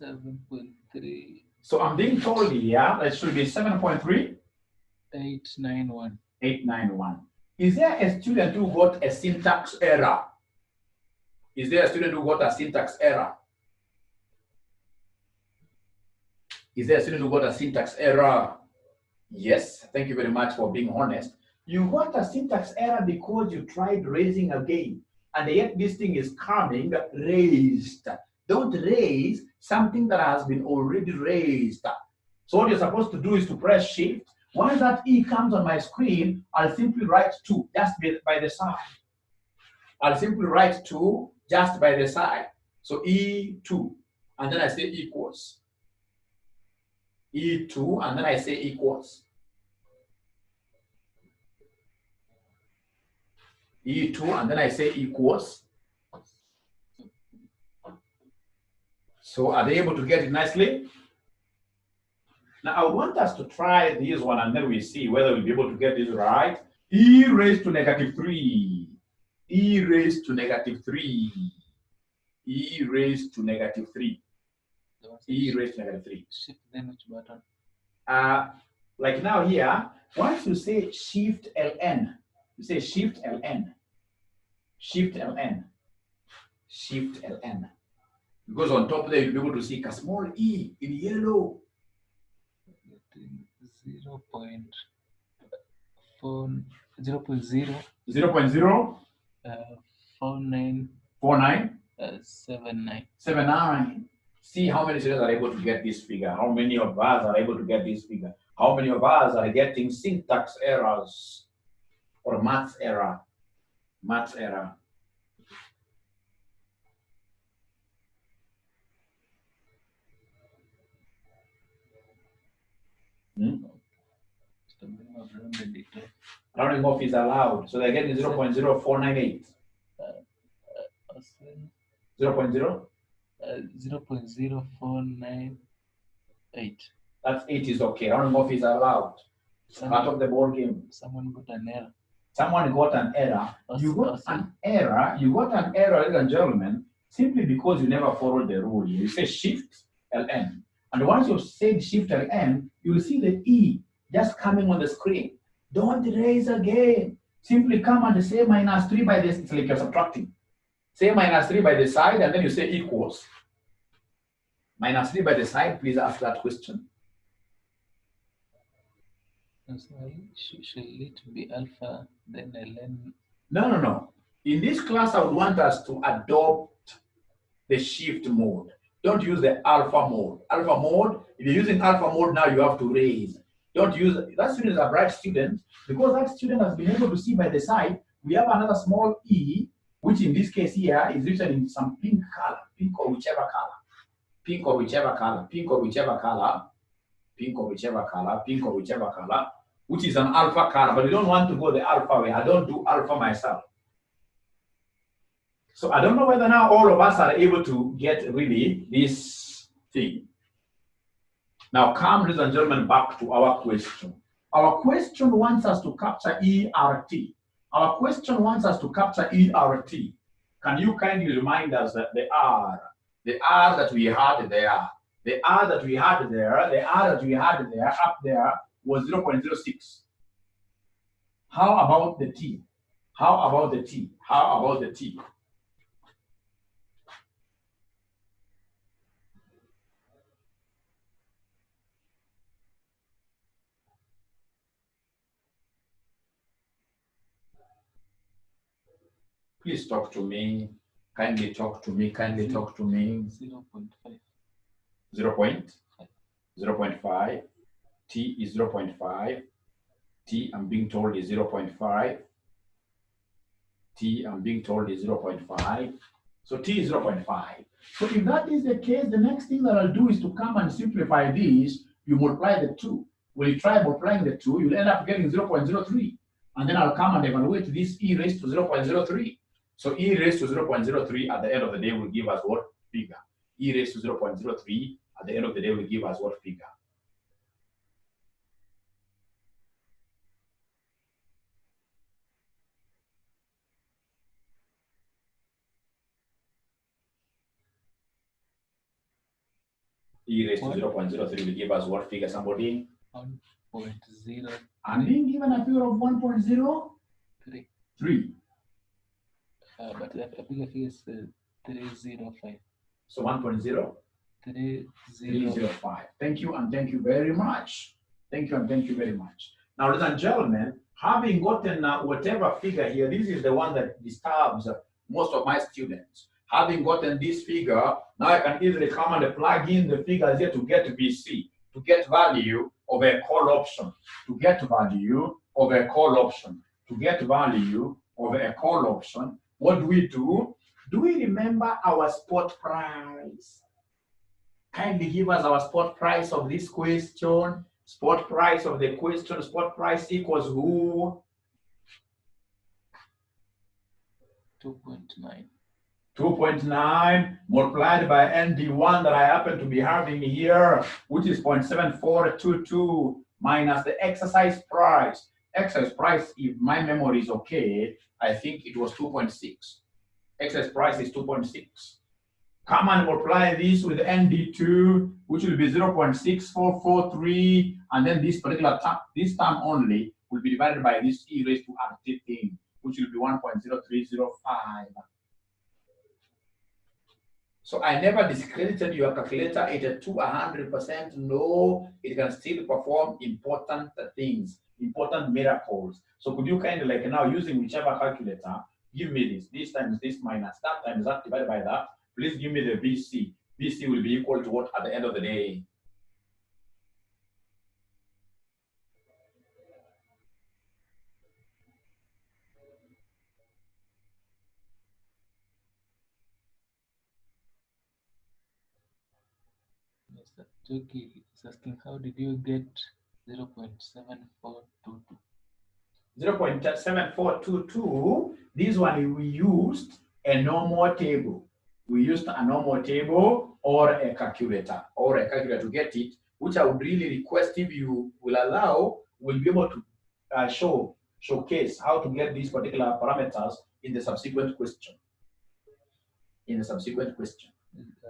$7.3. So I'm being told here that it should be 7.3. 891. 891. Is there a student who got a syntax error? Is there a student who got a syntax error? Is there a student who got a syntax error? Yes, thank you very much for being honest. You got a syntax error because you tried raising again, and yet this thing is coming raised. Don't raise something that has been already raised. So what you're supposed to do is to press shift. Once that E comes on my screen, I'll simply write 2 just by the side. I'll simply write 2 just by the side. So E2, and then I say equals. E2, and then I say equals. E2, and then I say equals. So are they able to get it nicely? Now I want us to try this one, and then we see whether we'll be able to get this right. E raised to negative 3. E raised to negative 3. E raised to negative 3. E raised to negative 3. Shift, then which button? Like now here, once you say shift LN, you say shift LN. Shift LN. Shift LN. Because on top there, you'll be able to see a small e in yellow. 0.0. 49. See how many students are able to get this figure. How many of us are able to get this figure? How many of us are getting syntax errors or maths error? Maths error. Rounding off is allowed. So they're getting 0.0498. 0.0? 0.0498. That's 8 is okay. Rounding off is allowed. Part of the ball game. Someone got an error. Someone got an error. You got an error. You got an error, ladies and gentlemen, simply because you never followed the rule. You say shift LN. And once you've said shift LN, you will see the E just coming on the screen. Don't raise again. Simply come and say -3 by this. It's like you're subtracting. Say -3 by the side, and then you say equals. -3 by the side, please ask that question. Shall it be alpha, then ln? No. In this class, I would want us to adopt the shift mode. Don't use the alpha mode. Alpha mode, if you're using alpha mode now, you have to raise. Don't use, that student is a bright student, because that student has been able to see by the side, we have another small e, which in this case here is written in some pink color, pink or whichever color, pink or whichever color, pink or whichever color, pink or whichever color, pink or whichever color, which is an alpha color, but you don't want to go the alpha way. I don't do alpha myself. So I don't know whether now all of us are able to get really this thing. Now come, ladies and gentlemen, back to our question. Our question wants us to capture ERT. Our question wants us to capture ERT. Can you kindly remind us that the R that we had there, the R that we had there, the R that we had there, up there, was 0.06. How about the T? How about the T? How about the T? Please talk to me. Kindly talk to me. Kindly talk to me. 0.5. 0.5. T is 0.5. T, I'm being told, is 0.5. T, I'm being told, is 0.5. So T is 0.5. So if that is the case, the next thing that I'll do is to come and simplify this. You multiply the 2. When you try multiplying the 2, you'll end up getting 0.03. And then I'll come and evaluate this e raised to 0.03. So e raised to 0.03 at the end of the day will give us what figure? E raised to 0.03 at the end of the day will give us what figure? E raised to 0.03 will give us what figure, somebody? 1.0. I'm being given a figure of 1.03. 3. But the bigger figure is 305. So 1.0? 305. Thank you and thank you very much. Thank you and thank you very much. Now, ladies and gentlemen, having gotten whatever figure here, this is the one that disturbs most of my students. Having gotten this figure, now I can easily come and plug in the figures here to get VC, to get value of a call option, to get value of a call option, to get value of a call option. What do? Do we remember our spot price? Kindly give us our spot price of this question. Spot price of the question, spot price equals who? 2.9. 2.9 multiplied by ND1 that I happen to be having here, which is 0.7422 minus the exercise price. Exercise price, if my memory is okay, I think it was 2.6. Exercise price is 2.6. Come and multiply this with ND2, which will be 0.6443, and then this particular term, this term only, will be divided by this e raised to RT thing, which will be 1.0305. So I never discredited your calculator at 100%. No, it can still perform important things, important miracles. So could you kindly, like now, using whichever calculator, give me this times this minus that times that divided by that. Please give me the VC. VC will be equal to what at the end of the day? Mr. Joki is asking, how did you get 0.7422? 0.7422. This one we used a normal table. We used a normal table or a calculator to get it, which I would really request if you will allow, we'll be able to showcase how to get these particular parameters in the subsequent question. They're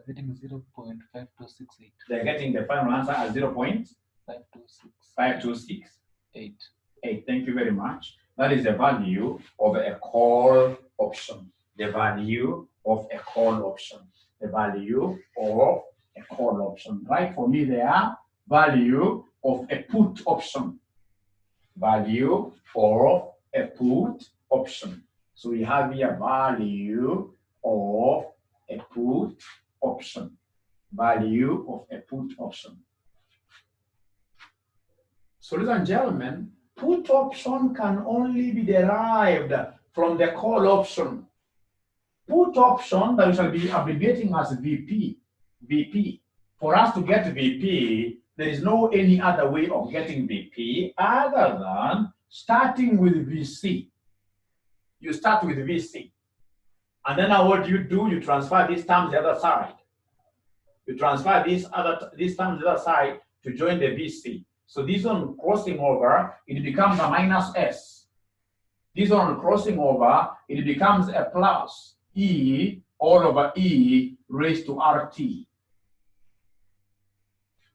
getting 0.5268. They're getting the final answer as 0.5268. Thank you very much. That is the value of a call option. The value of a call option. The value of a call option. Right for me there, value of a put option. Value of a put option. So we have here value of a put option. Value of a put option. So ladies and gentlemen, put option can only be derived from the call option. Put option that we shall be abbreviating as VP. VP. For us to get VP, there is no any other way of getting VP other than starting with VC. You start with VC. And then now what do? You transfer these terms the other side. You transfer these terms the other side to join the VC. So this one crossing over, it becomes a minus S. This one crossing over, it becomes a plus E all over E raised to RT.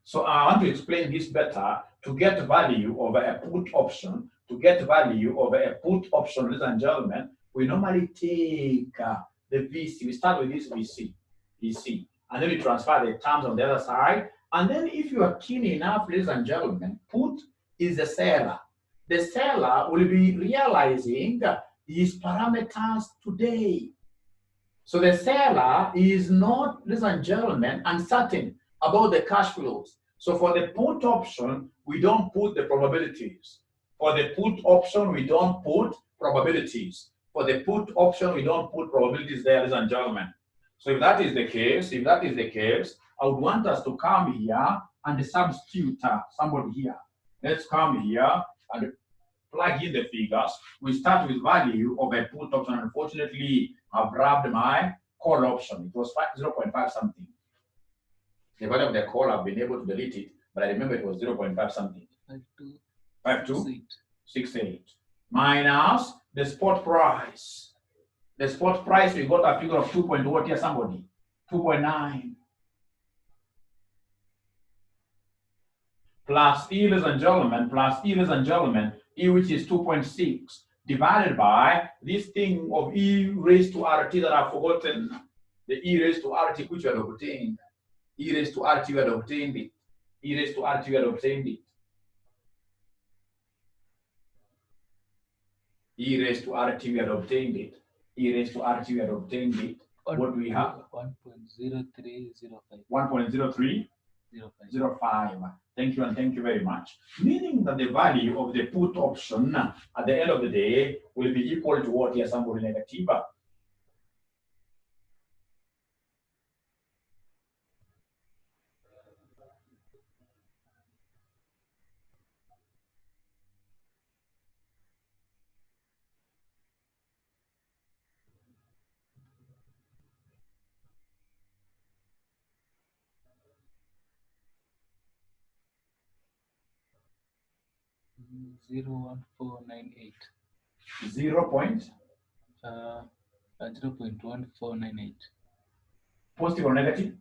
So I want to explain this better. To get value over a put option, ladies and gentlemen, we normally take the VC. We start with this VC, and then we transfer the terms on the other side. And then if you are keen enough, ladies and gentlemen, put is the seller. The seller will be realizing these parameters today. So the seller is not, ladies and gentlemen, uncertain about the cash flows. So for the put option, we don't put the probabilities. For the put option, we don't put probabilities. For the put option, we don't put probabilities there, ladies and gentlemen. So if that is the case, I would want us to come here and substitute somebody here. Let's come here and plug in the figures. We start with value of a put option. Unfortunately, I've grabbed my call option. It was 0.5 something. The value of the call, I've been able to delete it, but I remember it was 0.5 something. 5268 minus the spot price. The spot price, we got a figure of 2 point what here, somebody? 2.9. Plus E, ladies and gentlemen, E, which is 2.6, divided by this thing of E raised to RT that I've forgotten. The E raised to RT which we had obtained. E raised to RT we had obtained it. E raised to RT we had obtained it. E raised to RT we had obtained it. E raised to RT we had obtained it. What do we have? 1.0305. 1.0305. Thank you and thank you very much. Meaning that the value of the put option at the end of the day will be equal to what here, somebody negative. 0.1498. 0.1498. Positive or negative?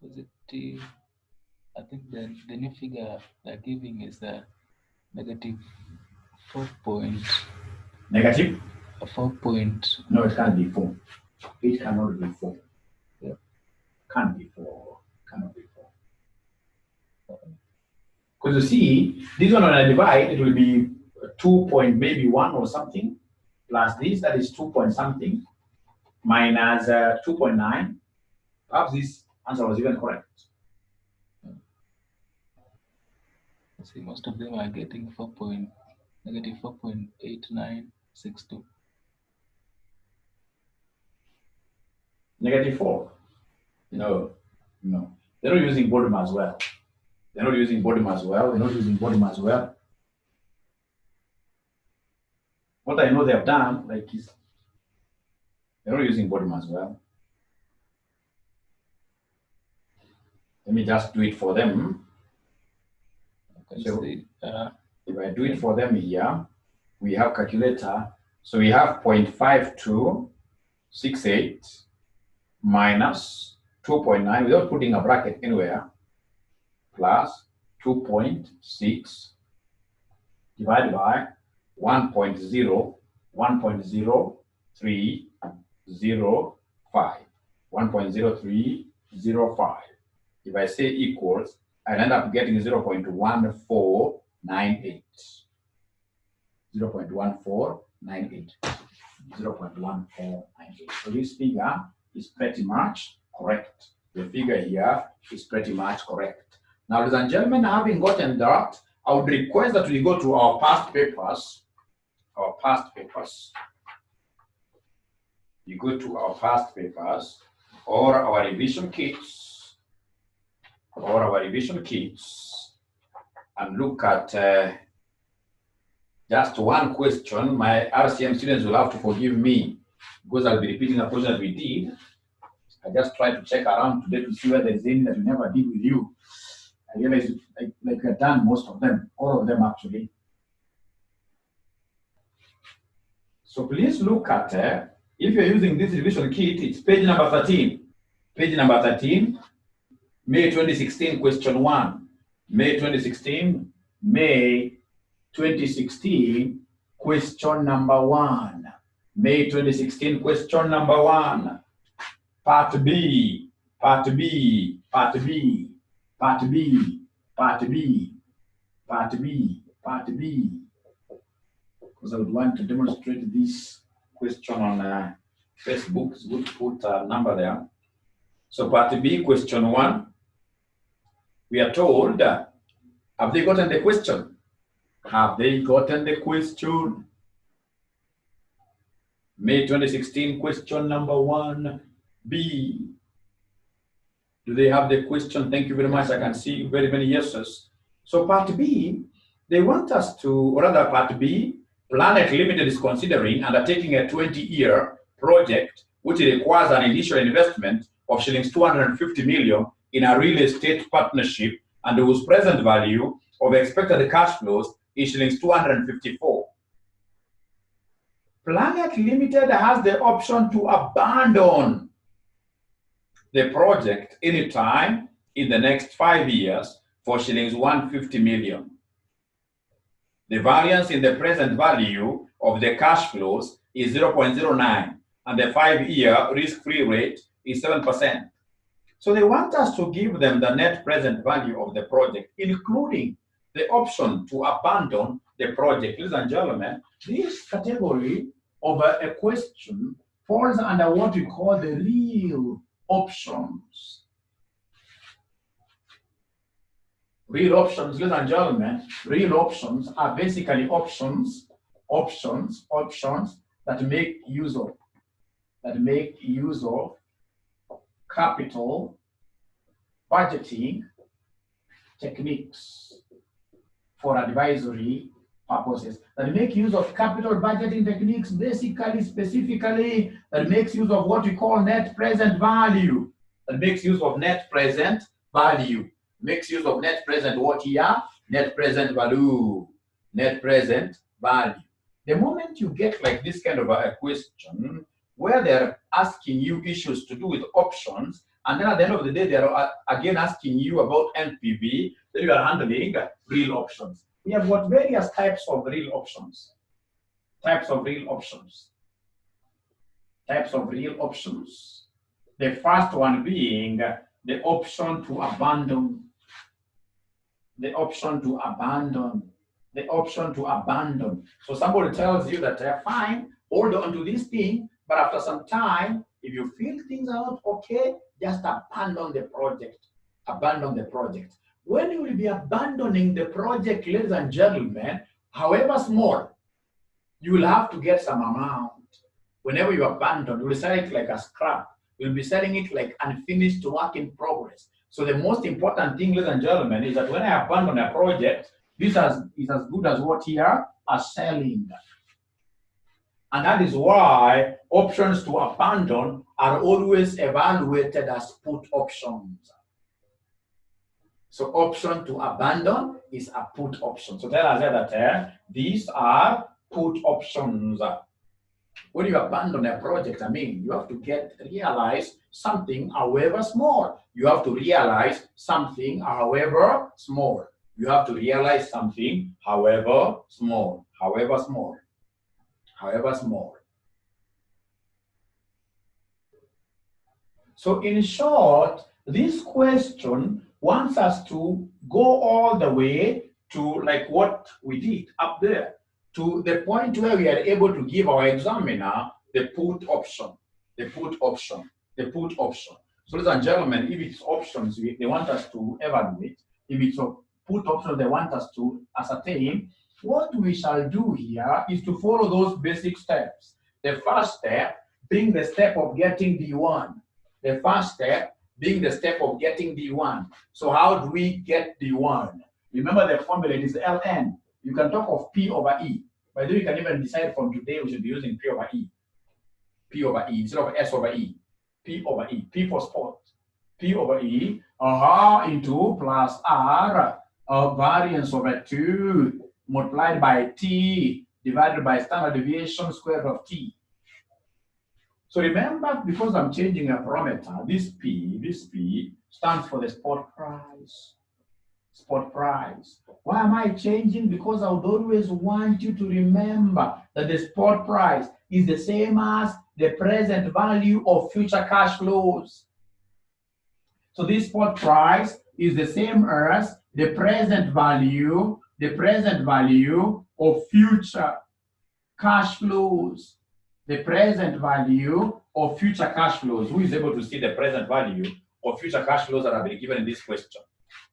Positive. I think the new figure they're giving is negative 4 point. Negative? 4 point. No, it can't be 4. It cannot be 4. Yeah. Can't be 4. Cannot be 4. Because you see, this one when I divide, it will be 2 point maybe 1 or something, plus this, that is 2 point something, minus 2.9. Perhaps this answer was even correct. See, most of them are getting negative 4.8962. Negative 4? No. They're not using volume as well. They're not using volume as well. What I know they have done, like, is they're not using volume as well. Let me just do it for them. So if I do it for them here, we have calculator. So we have 0.5268 minus 2.9 without putting a bracket anywhere, plus 2.6 divided by 1.0305. 1.0305. If I say equals, I'll end up getting 0.1498. 0.1498. 0.1498. So this figure is pretty much correct. The figure here is pretty much correct. Now, ladies and gentlemen, having gotten that, I would request that we go to our past papers. You go to our past papers or our revision kits. And look at just one question. My RCM students will have to forgive me because I'll be repeating a question that we did. I just tried to check around today to see whether there's any that we never did with you. I realized like we've done most of them, all of them actually. So please look at, if you're using this revision kit, it's page number 13. Page number 13. May 2016, question 1. May 2016, question number 1. May 2016, question number 1. Part B. Part B, Part B, Part B, Part B, Part B, Part B. Because I would want to demonstrate this question on Facebook. It's good to put a number there. So Part B, question 1. We are told, have they gotten the question? Have they gotten the question? May 2016, question number 1B. Do they have the question? Thank you very much. I can see very many yeses. So Part B, they want us to, or rather Part B, Planet Limited is considering undertaking a 20-year project which requires an initial investment of shillings 250 million in a real estate partnership and whose present value of expected cash flows is shillings 254. Planet Limited has the option to abandon the project anytime in the next 5 years for shillings 150 million. The variance in the present value of the cash flows is 0.09 and the 5-year risk-free rate is 7%. So they want us to give them the net present value of the project, including the option to abandon the project. Ladies and gentlemen, this category of a question falls under what we call the real options. Real options, ladies and gentlemen, real options are basically options that make use of capital budgeting techniques for advisory purposes. That make use of capital budgeting techniques, basically, specifically, that makes use of what we call net present value. That makes use of net present value. Makes use of net present what here? Net present value. Net present value. The moment you get like this kind of a question where they're asking you issues to do with options, and then at the end of the day, they're again asking you about NPV, then you are handling real options. We have got various types of real options. Types of real options. Types of real options. The first one being the option to abandon. The option to abandon. The option to abandon. So somebody tells you that they're fine, hold on to this thing, but after some time, if you feel things are not okay, just abandon the project. Abandon the project. When you will be abandoning the project, ladies and gentlemen, however small, you will have to get some amount. Whenever you abandon, you will sell it like a scrap. You'll be selling it like unfinished work in progress. So the most important thing, ladies and gentlemen, is that when I abandon a project, this is as good as what here as selling. And that is why options to abandon are always evaluated as put options. So option to abandon is a put option. So tell us that these are put options. When you abandon a project, you have to realize something however small. You have to realize something however small. You have to realize something however small. However small. However small. So in short, this question wants us to go all the way to like what we did up there, to the point where we are able to give our examiner the put option, the put option, the put option. So ladies and gentlemen, if it's options they want us to evaluate, if it's a put option they want us to ascertain, what we shall do here is to follow those basic steps. The first step being the step of getting D1. The first step being the step of getting D1. So how do we get D1? Remember the formula is Ln. You can talk of P over E. By the way, you can even decide from today we should be using P over E. P over E instead of S over E. P over E. P for sport. P over E into plus R variance over 2 multiplied by T divided by standard deviation square root of T. So remember, because I'm changing a parameter, this P stands for the spot price. Spot price. Why am I changing? Because I would always want you to remember that the spot price is the same as the present value of future cash flows. So this spot price is the same as the present value of future cash flows. The present value of future cash flows. Who is able to see the present value of future cash flows that have been given in this question?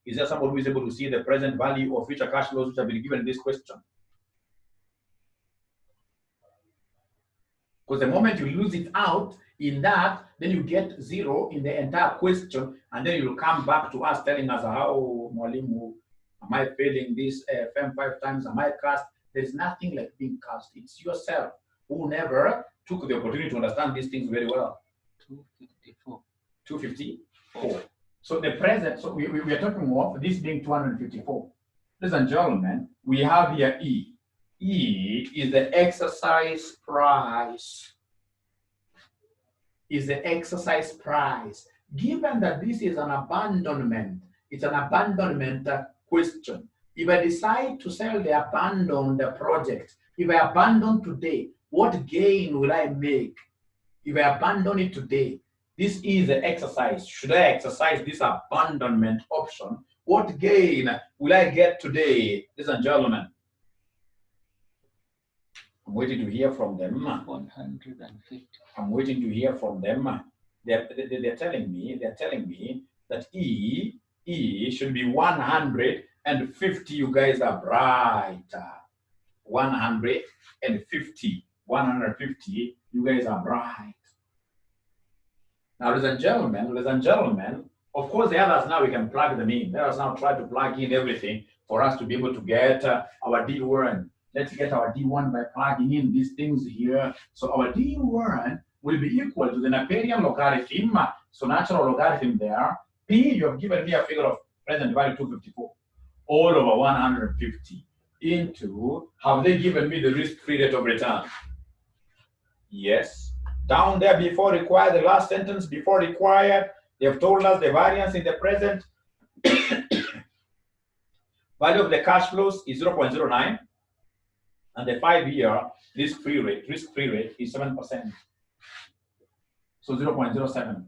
Is there somebody who is able to see the present value of future cash flows which have been given in this question? Because the moment you lose it out in that, then you get 0 in the entire question, and then you'll come back to us telling us how, Mwalimu, am I failing this AFM 5 times? Am I cast? There's nothing like being cast. It's yourself who never took the opportunity to understand these things very well. 254. 254. So the present, so we are talking of this being 254. Ladies and gentlemen, we have here E. E is the exercise price. Is the exercise price. Given that this is an abandonment, it's an abandonment question. If I decide to sell the abandoned project, if I abandon today, what gain will I make? If I abandon it today, this is the exercise. Should I exercise this abandonment option? What gain will I get today, ladies and gentlemen? I'm waiting to hear from them. 150. I'm waiting to hear from them. They're telling me that E should be 150. You guys are bright. 150. 150. You guys are bright. Now, ladies and gentlemen, of course, the others now we can plug them in. Let us now try to plug in everything for us to be able to get our D1. Let's get our D1 by plugging in these things here. So our D1 will be equal to the Napierian logarithm. So natural logarithm there. P, you have given me a figure of present value 254 all over 150 into, have they given me the risk-free rate of return? Yes. Down there before required, the last sentence before required, they have told us the variance in the present value of the cash flows is 0.09. And the 5-year risk-free rate is 7%. So 0.07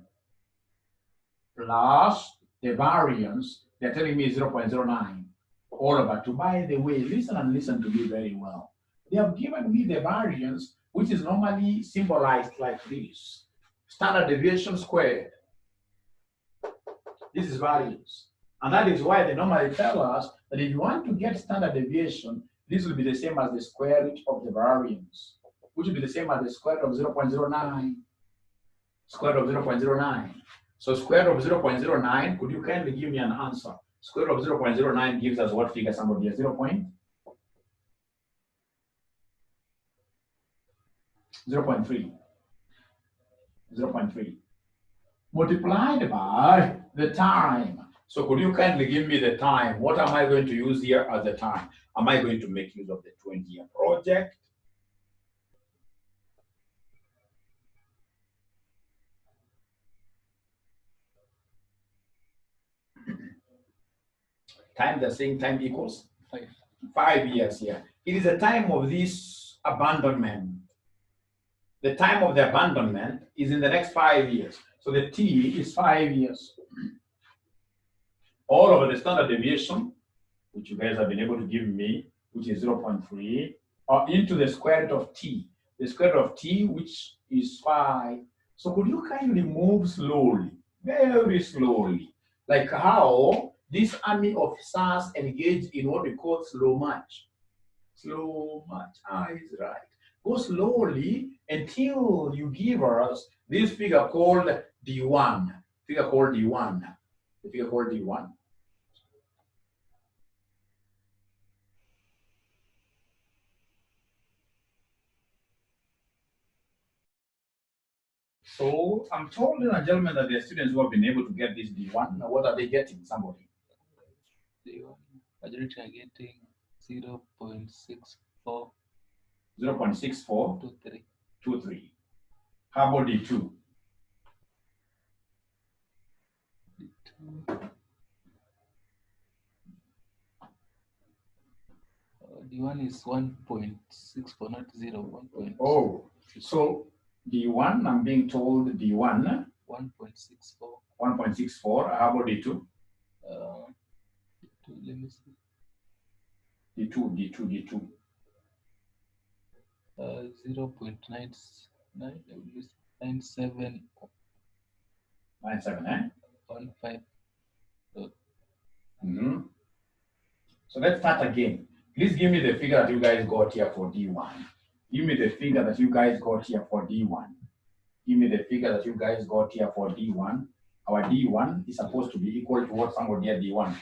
plus the variance, they're telling me is 0.09 all over 2. By the way, listen to me very well. They have given me the variance, which is normally symbolized like this. Standard deviation squared. This is variance. And that is why they normally tell us that if you want to get standard deviation, this will be the same as the square root of the variance, which will be the same as the square root of 0.09. Square root of 0.09. So square root of 0.09, could you kindly give me an answer? Square root of 0.09 gives us what figure, somebody? 0.3. Multiplied by the time. So could you kindly give me the time? What am I going to use here as the time? Am I going to make use of the 20-year project? Time, they're saying time equals 5 years here. It is the time of this abandonment. The time of the abandonment is in the next 5 years. So the T is 5 years. All over the standard deviation, which you guys have been able to give me, which is 0.3, or into the square root of T. The square root of T, which is 5. So could you kindly move slowly, very slowly, like how these army officers engage in what we call slow march. Slow march, is right. Go slowly until you give us this figure called D1. The figure called D1. So I'm told, ladies and gentlemen, that the students who have been able to get this D1, now what are they getting? Somebody? Majority are getting 0.64. 0.64? 23. How about D2? D1 is 1.64, not 0, 1. Oh, so D1, I'm being told D1. 1.64. 1.64. How about D2? Let me see. D2. 0.97. 97, eh? 15. So let's start again. Please give me the figure that you guys got here for D1. Give me the figure that you guys got here for D1. Give me the figure that you guys got here for D1. Our D1 is supposed to be equal to what somebody here D1.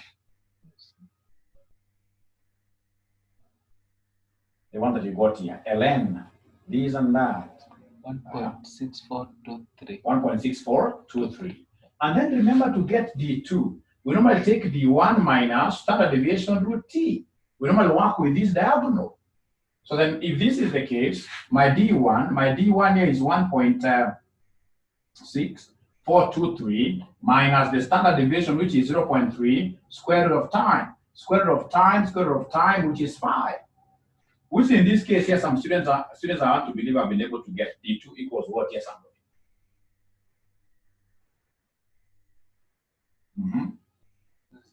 The one that you got here. ln, this and that. 1.6423. 1.6423. And then remember to get D2. We normally take D1 minus standard deviation root T. We normally work with this diagonal. So then if this is the case, my D1 here is 1.6423 minus the standard deviation, which is 0.3, square root of time. Square root of time, which is 5. Which in this case here, some students I want to believe have been able to get D2 equals what here, somebody?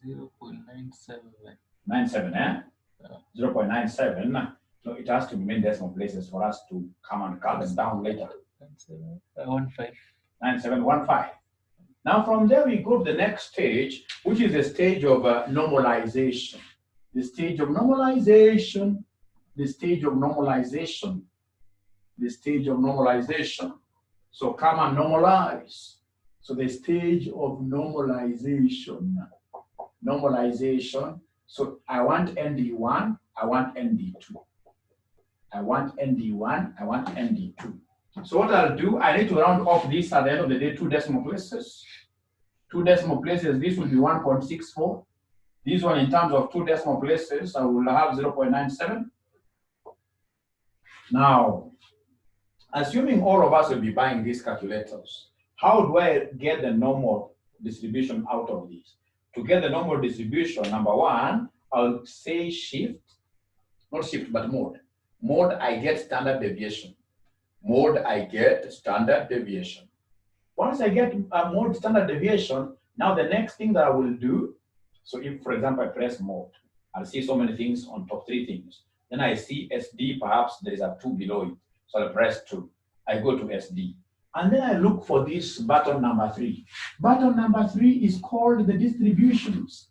0.97. 97, eh? 0.97. So it has to be main decimal places for us to come and cut them down later. 9715. 9715. Now from there we go to the next stage, which is the stage of normalization. The stage of normalization. The stage of normalization. The stage of normalization. So come and normalize. So the stage of normalization. Normalization. So I want ND1, I want ND2. I want ND1, I want ND2. So what I'll do, I need to round off this at the end of the day, 2 decimal places. 2 decimal places, this will be 1.64. This one in terms of 2 decimal places, I will have 0.97. Now, assuming all of us will be buying these calculators, how do I get the normal distribution out of this? To get the normal distribution, number one, I'll say shift, not shift, but mode. Mode, I get standard deviation. Mode, I get standard deviation. Once I get a mode standard deviation, now the next thing that I will do, so if, for example, I press mode, I'll see so many things on top, 3 things. Then I see SD, perhaps there is a 2 below it. So I'll press 2. I go to SD. And then I look for this button number 3. Button number 3 is called the distributions.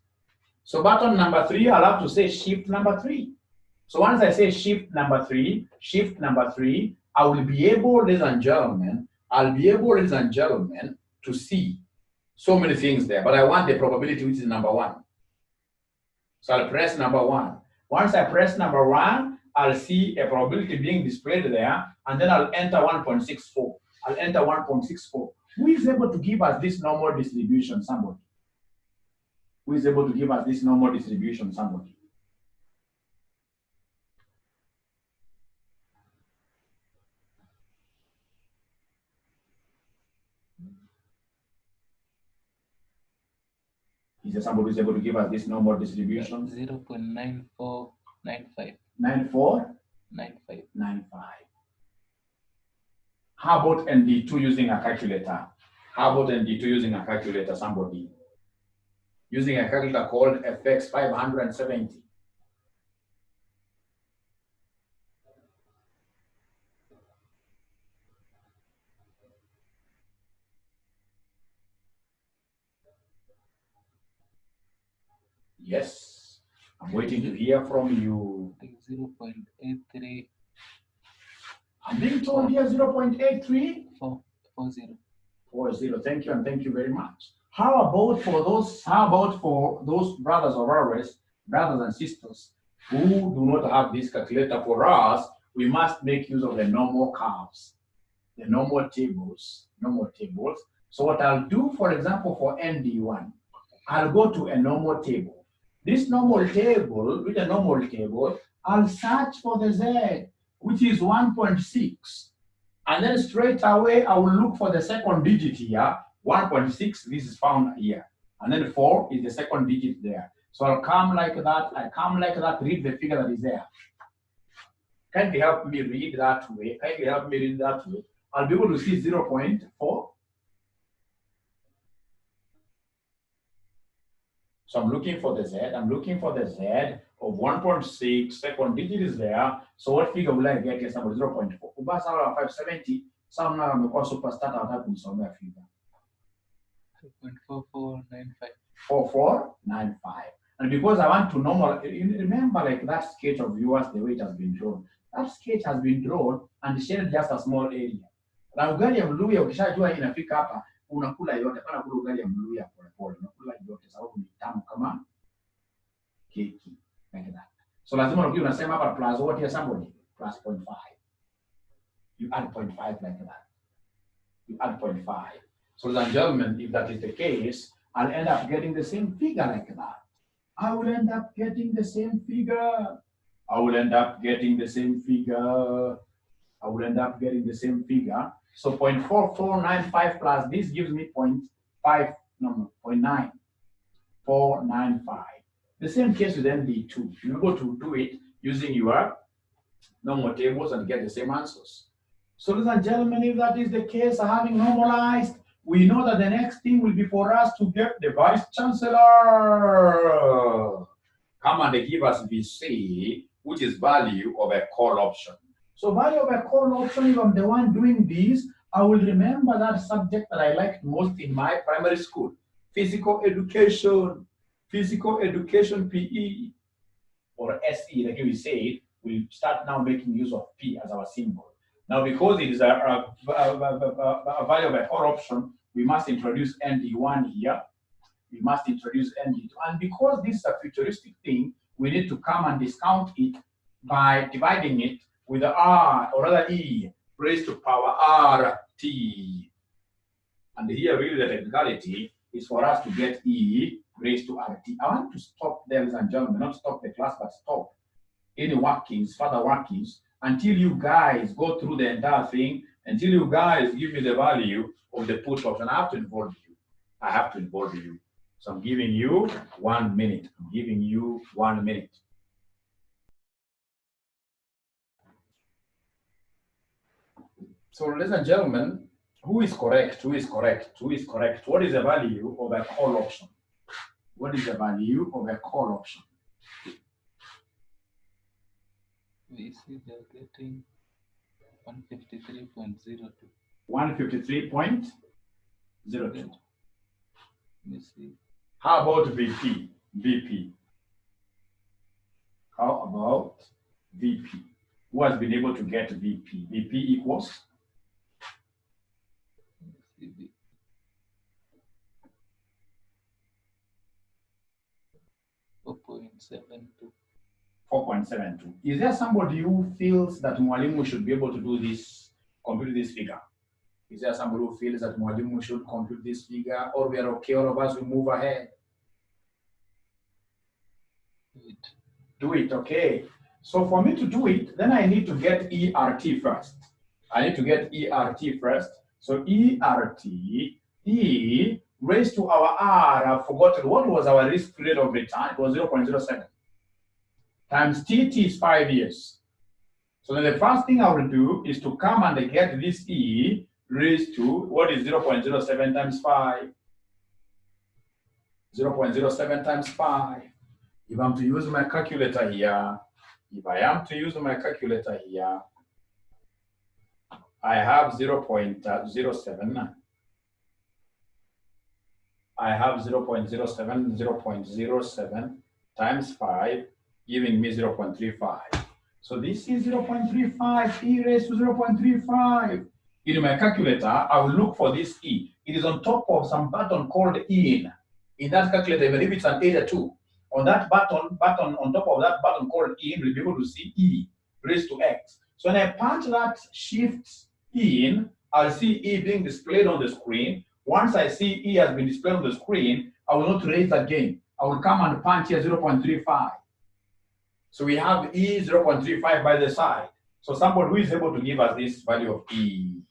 So button number 3, I'll have to say shift number 3. So once I say shift number 3, I will be able, ladies and gentlemen, to see so many things there. But I want the probability, which is number 1. So I'll press number 1. Once I press number 1, I'll see a probability being displayed there, and then I'll enter 1.64. I'll enter 1.64. Who is able to give us this normal distribution? Somebody. Who is able to give us this normal distribution? Somebody. Is there somebody who is able to give us this normal distribution? 0.9495. 9495. How about ND2 using a calculator? How about ND2 using a calculator? Somebody using a calculator called FX570. Yes, I'm waiting to hear from you. 0.83. I'm being told here 0.83. 40. 40. Thank you, and thank you very much. How about for those brothers of ours, brothers and sisters, who do not have this calculator? For us, we must make use of the normal curves, the normal tables. So what I'll do, for example, for ND1, I'll go to a normal table. This normal table, with a normal table, I'll search for the Z, which is 1.6. And then straight away, I will look for the second digit here, 1.6, this is found here. And then 4 is the second digit there. So I'll come like that, read the figure that is there. Can you help me read that way? I'll be able to see 0.4. So I'm looking for the Z. I'm looking for the Z of 1.6. Second digit is there. So what figure will I get? Yes, number 0.4. Ubasa 570. Some now I'm also superstar out in some figure. 2.4495. 4495. And because I want to normal, remember like that sketch of yours, the way it has been drawn. That sketch has been drawn and shaded just a small area. Na ugali ya mluya ukishajua inafika hapa unakula yote, pana kula ugali ya mluya pole, unakula yote sababu ni tamu kama keki like that. So lazima unakuwa unasema hapa plus what ya somebody plus 0.5. You add 0.5 like that. You add 0.5. So ladies and gentlemen, if that is the case, I'll end up getting the same figure like that. I will end up getting the same figure. I will end up getting the same figure. I will end up getting the same figure. So 0.4495 plus this gives me 0.9495. The same case with ND2. You're able to do it using your normal tables and get the same answers. So ladies and gentlemen, if that is the case, having normalized, we know that the next thing will be for us to get the Vice Chancellor. Come and give us VC, which is value of a call option. So value of a call option, if I'm the one doing this, I will remember that subject that I liked most in my primary school. Physical education PE, or SE, like we said, we'll start now making use of P as our symbol. Now, because it is a value of a call option, we must introduce ND1 here. We must introduce ND2. And because this is a futuristic thing, we need to come and discount it by dividing it with the R, or rather E, raised to power RT. And here, really, the technicality is for us to get E raised to RT. I want to stop there, ladies and gentlemen, not stop the class, but stop any workings, further workings, until you guys go through the entire thing, until you guys give me the value of the put option. I have to involve you. I have to involve you. So I'm giving you 1 minute. I'm giving you 1 minute. So ladies and gentlemen, who is correct? Who is correct? Who is correct? What is the value of a call option? What is the value of a call option? We see they're getting 153.02. 153.02. Let me see. How about VP? VP. How about VP? Who has been able to get VP? VP equals? 4.72. 4.72. Is there somebody who feels that Mwalimu should be able to do this, compute this figure? Is there somebody who feels that Mwalimu should compute this figure, or we are okay, all of us, we move ahead? Do it, okay. So for me to do it, then I need to get ERT first. I need to get ERT first. So ERT, E raised to our R, I've forgotten, what was our risk rate of return? It was 0.07. Times TT is 5 years. So then the first thing I will do is to come and get this E raised to, what is 0.07 times 5? 0.07 times 5. If I'm to use my calculator here, I have 0.07. I have 0.07 times 5, giving me 0.35. So this is 0.35, E raised to 0.35. In my calculator, I will look for this E. It is on top of some button called in. In that calculator, even if it's an either 2, on that button on top of that button called in, we'll be able to see E raised to X. So when I punch that shift in, I'll see E being displayed on the screen. Once I see E has been displayed on the screen, I will not raise again. I will come and punch here 0.35. So we have E 0.35 by the side. So somebody who is able to give us this value of E.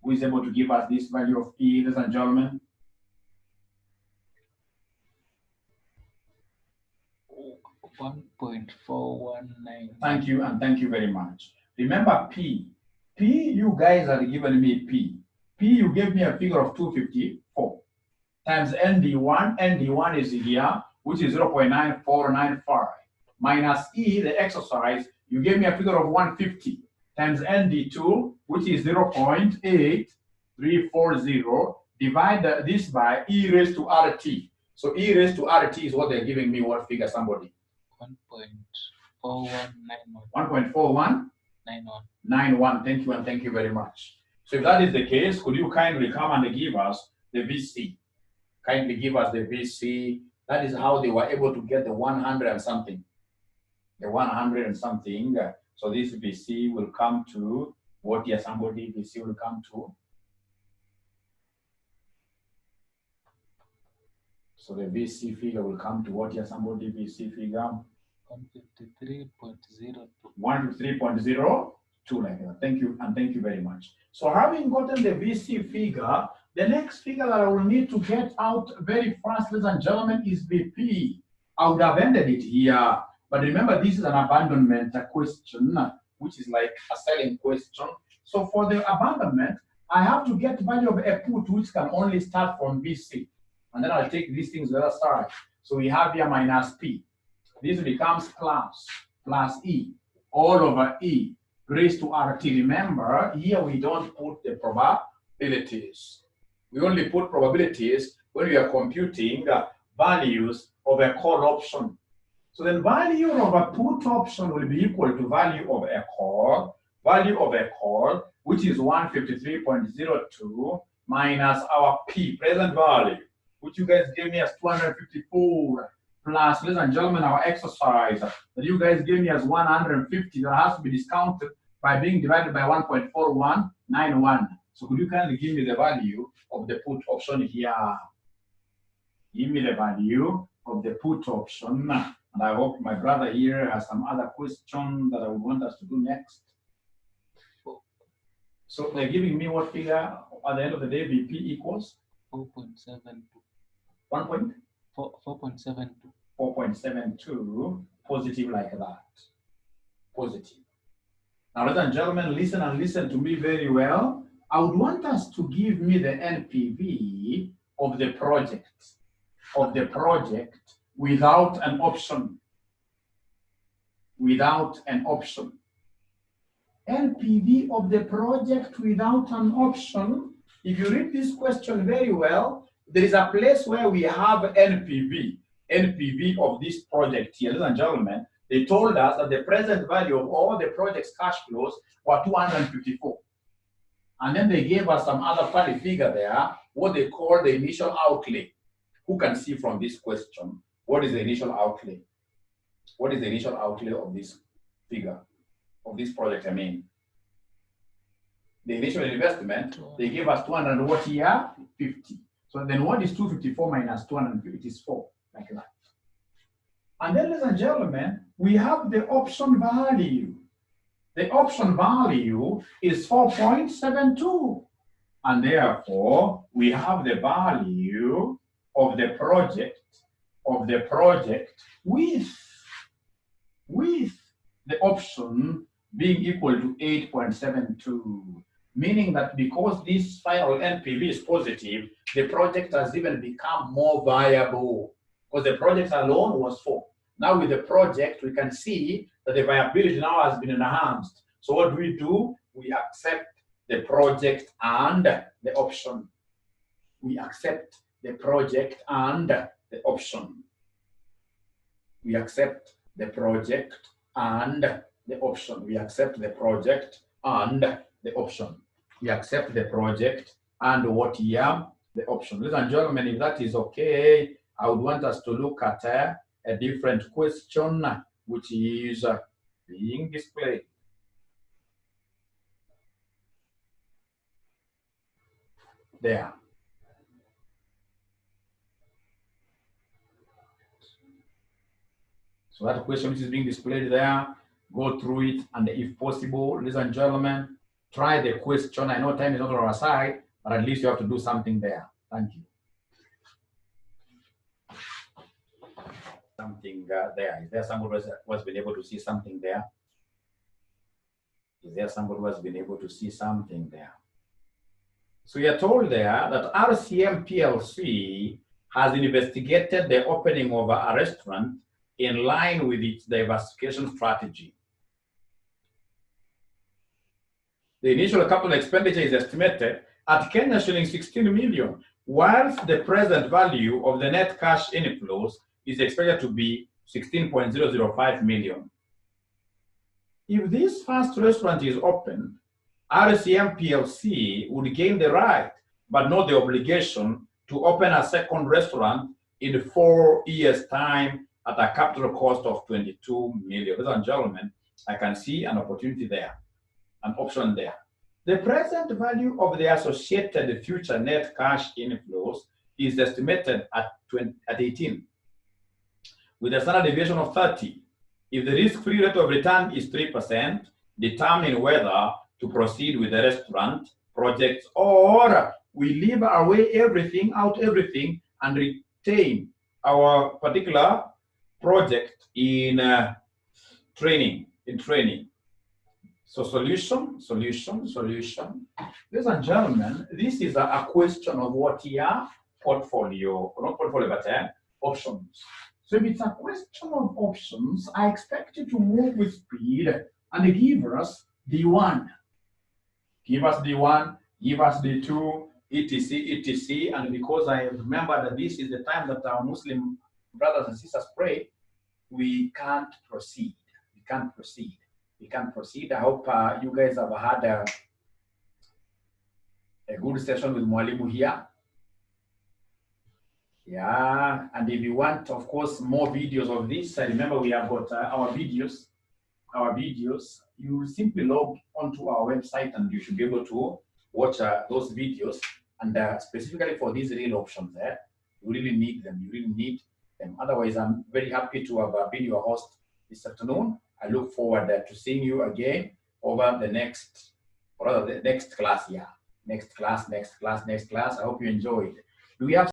Who is able to give us this value of E, ladies and gentlemen? $1.419. Thank you, and thank you very much. Remember P. P, you guys are giving me P. P, you gave me a figure of 254 times ND1. ND1 is here, which is 0.9495, minus E, the exercise. You gave me a figure of 150 times ND2, which is 0.8340. Divide this by E raised to RT. So E raised to RT is what they're giving me. What figure, somebody? 1.4191. 1.4191. Thank you, and thank you very much. So if that is the case, could you kindly come and give us the VC? Kindly give us the VC. That is how they were able to get the 100 and something. The 100 and something. So this VC will come to what year, somebody? VC will come to. So the VC figure will come to what year, somebody? VC figure? 153.02. 153.02 like that. Thank you, and thank you very much. So having gotten the VC figure, the next figure that I will need to get out very fast, ladies and gentlemen, is BP. I would have ended it here. But remember, this is an abandonment question, which is like a selling question. So for the abandonment, I have to get value of a put, which can only start from BC. And then I'll take these things to the other side. So we have here minus P. This becomes plus E, all over E, raised to RT. Remember, here we don't put the probabilities. We only put probabilities when we are computing values of a call option. So then value of a put option will be equal to value of a call, which is 153.02 minus our P, present value, which you guys gave me as 254, plus, ladies and gentlemen, our exercise that you guys gave me as 150, that has to be discounted by being divided by 1.4191. So could you kindly give me the value of the put option here? Give me the value of the put option. And I hope my brother here has some other question that I would want us to do next. So they're giving me what figure at the end of the day? VP equals 4.72. 4.72. 4.72, positive like that. Positive. Now, ladies and gentlemen, listen and listen to me very well. I would want us to give me the NPV of the project without an option. Without an option. NPV of the project without an option. If you read this question very well, there is a place where we have NPV of this project here. Ladies and gentlemen, they told us that the present value of all the project's cash flows were 254. And then they gave us some other funny figure there, what they call the initial outlay. Who can see from this question, what is the initial outlay? What is the initial outlay of this figure, of this project, I mean? The initial investment, they gave us 200 what here? 50. So then what is 254 minus 250? It is 4, like that. And then, ladies and gentlemen, we have the option value. The option value is 4.72. And therefore, we have the value of the project with the option being equal to 8.72. Meaning that because this final NPV is positive, the project has even become more viable. Because the project alone was 4. Now with the project, we can see that the viability now has been enhanced. So what do? We accept the project and the option. We accept the project and the option. We accept the project and the option. We accept the project and the option. We accept the project and what here? The option. Ladies and gentlemen, if that is okay, I would want us to look at a different question, which is being displayed. There. So that question which is being displayed there, go through it, and if possible, ladies and gentlemen, try the question. I know time is not on our side, but at least you have to do something there. Thank you. Something there. Is there somebody who has been able to see something there? Is there somebody who has been able to see something there? So we are told there that RCM PLC has investigated the opening of a restaurant in line with its diversification strategy. The initial capital expenditure is estimated at Kenya shillings 16 million, whilst the present value of the net cash inflows is expected to be 16.005 million. If this first restaurant is opened, RCM PLC would gain the right, but not the obligation, to open a second restaurant in 4 years' time at a capital cost of 22 million. Ladies and gentlemen, I can see an opportunity there, an option there. The present value of the associated future net cash inflows is estimated at 18, with a standard deviation of 30. If the risk-free rate of return is 3%, determine whether to proceed with the restaurant project or we leave away everything, and retain our particular project in training. So solution. Ladies and gentlemen, this is a question of what here? Portfolio, not portfolio, but options. So if it's a question of options, I expect you to move with speed and give us the one. Give us the one, give us the two, etc. And because I remember that this is the time that our Muslim brothers and sisters pray, we can't proceed. I hope you guys have had a good session with Mwalimu here. Yeah, and if you want, of course, more videos of this, remember we have got our videos. You will simply log onto our website and you should be able to watch those videos. And specifically for these real options there, you really need them. Otherwise, I'm very happy to have been your host this afternoon. I look forward to seeing you again over the next class. Yeah, next class. I hope you enjoyed. Do we have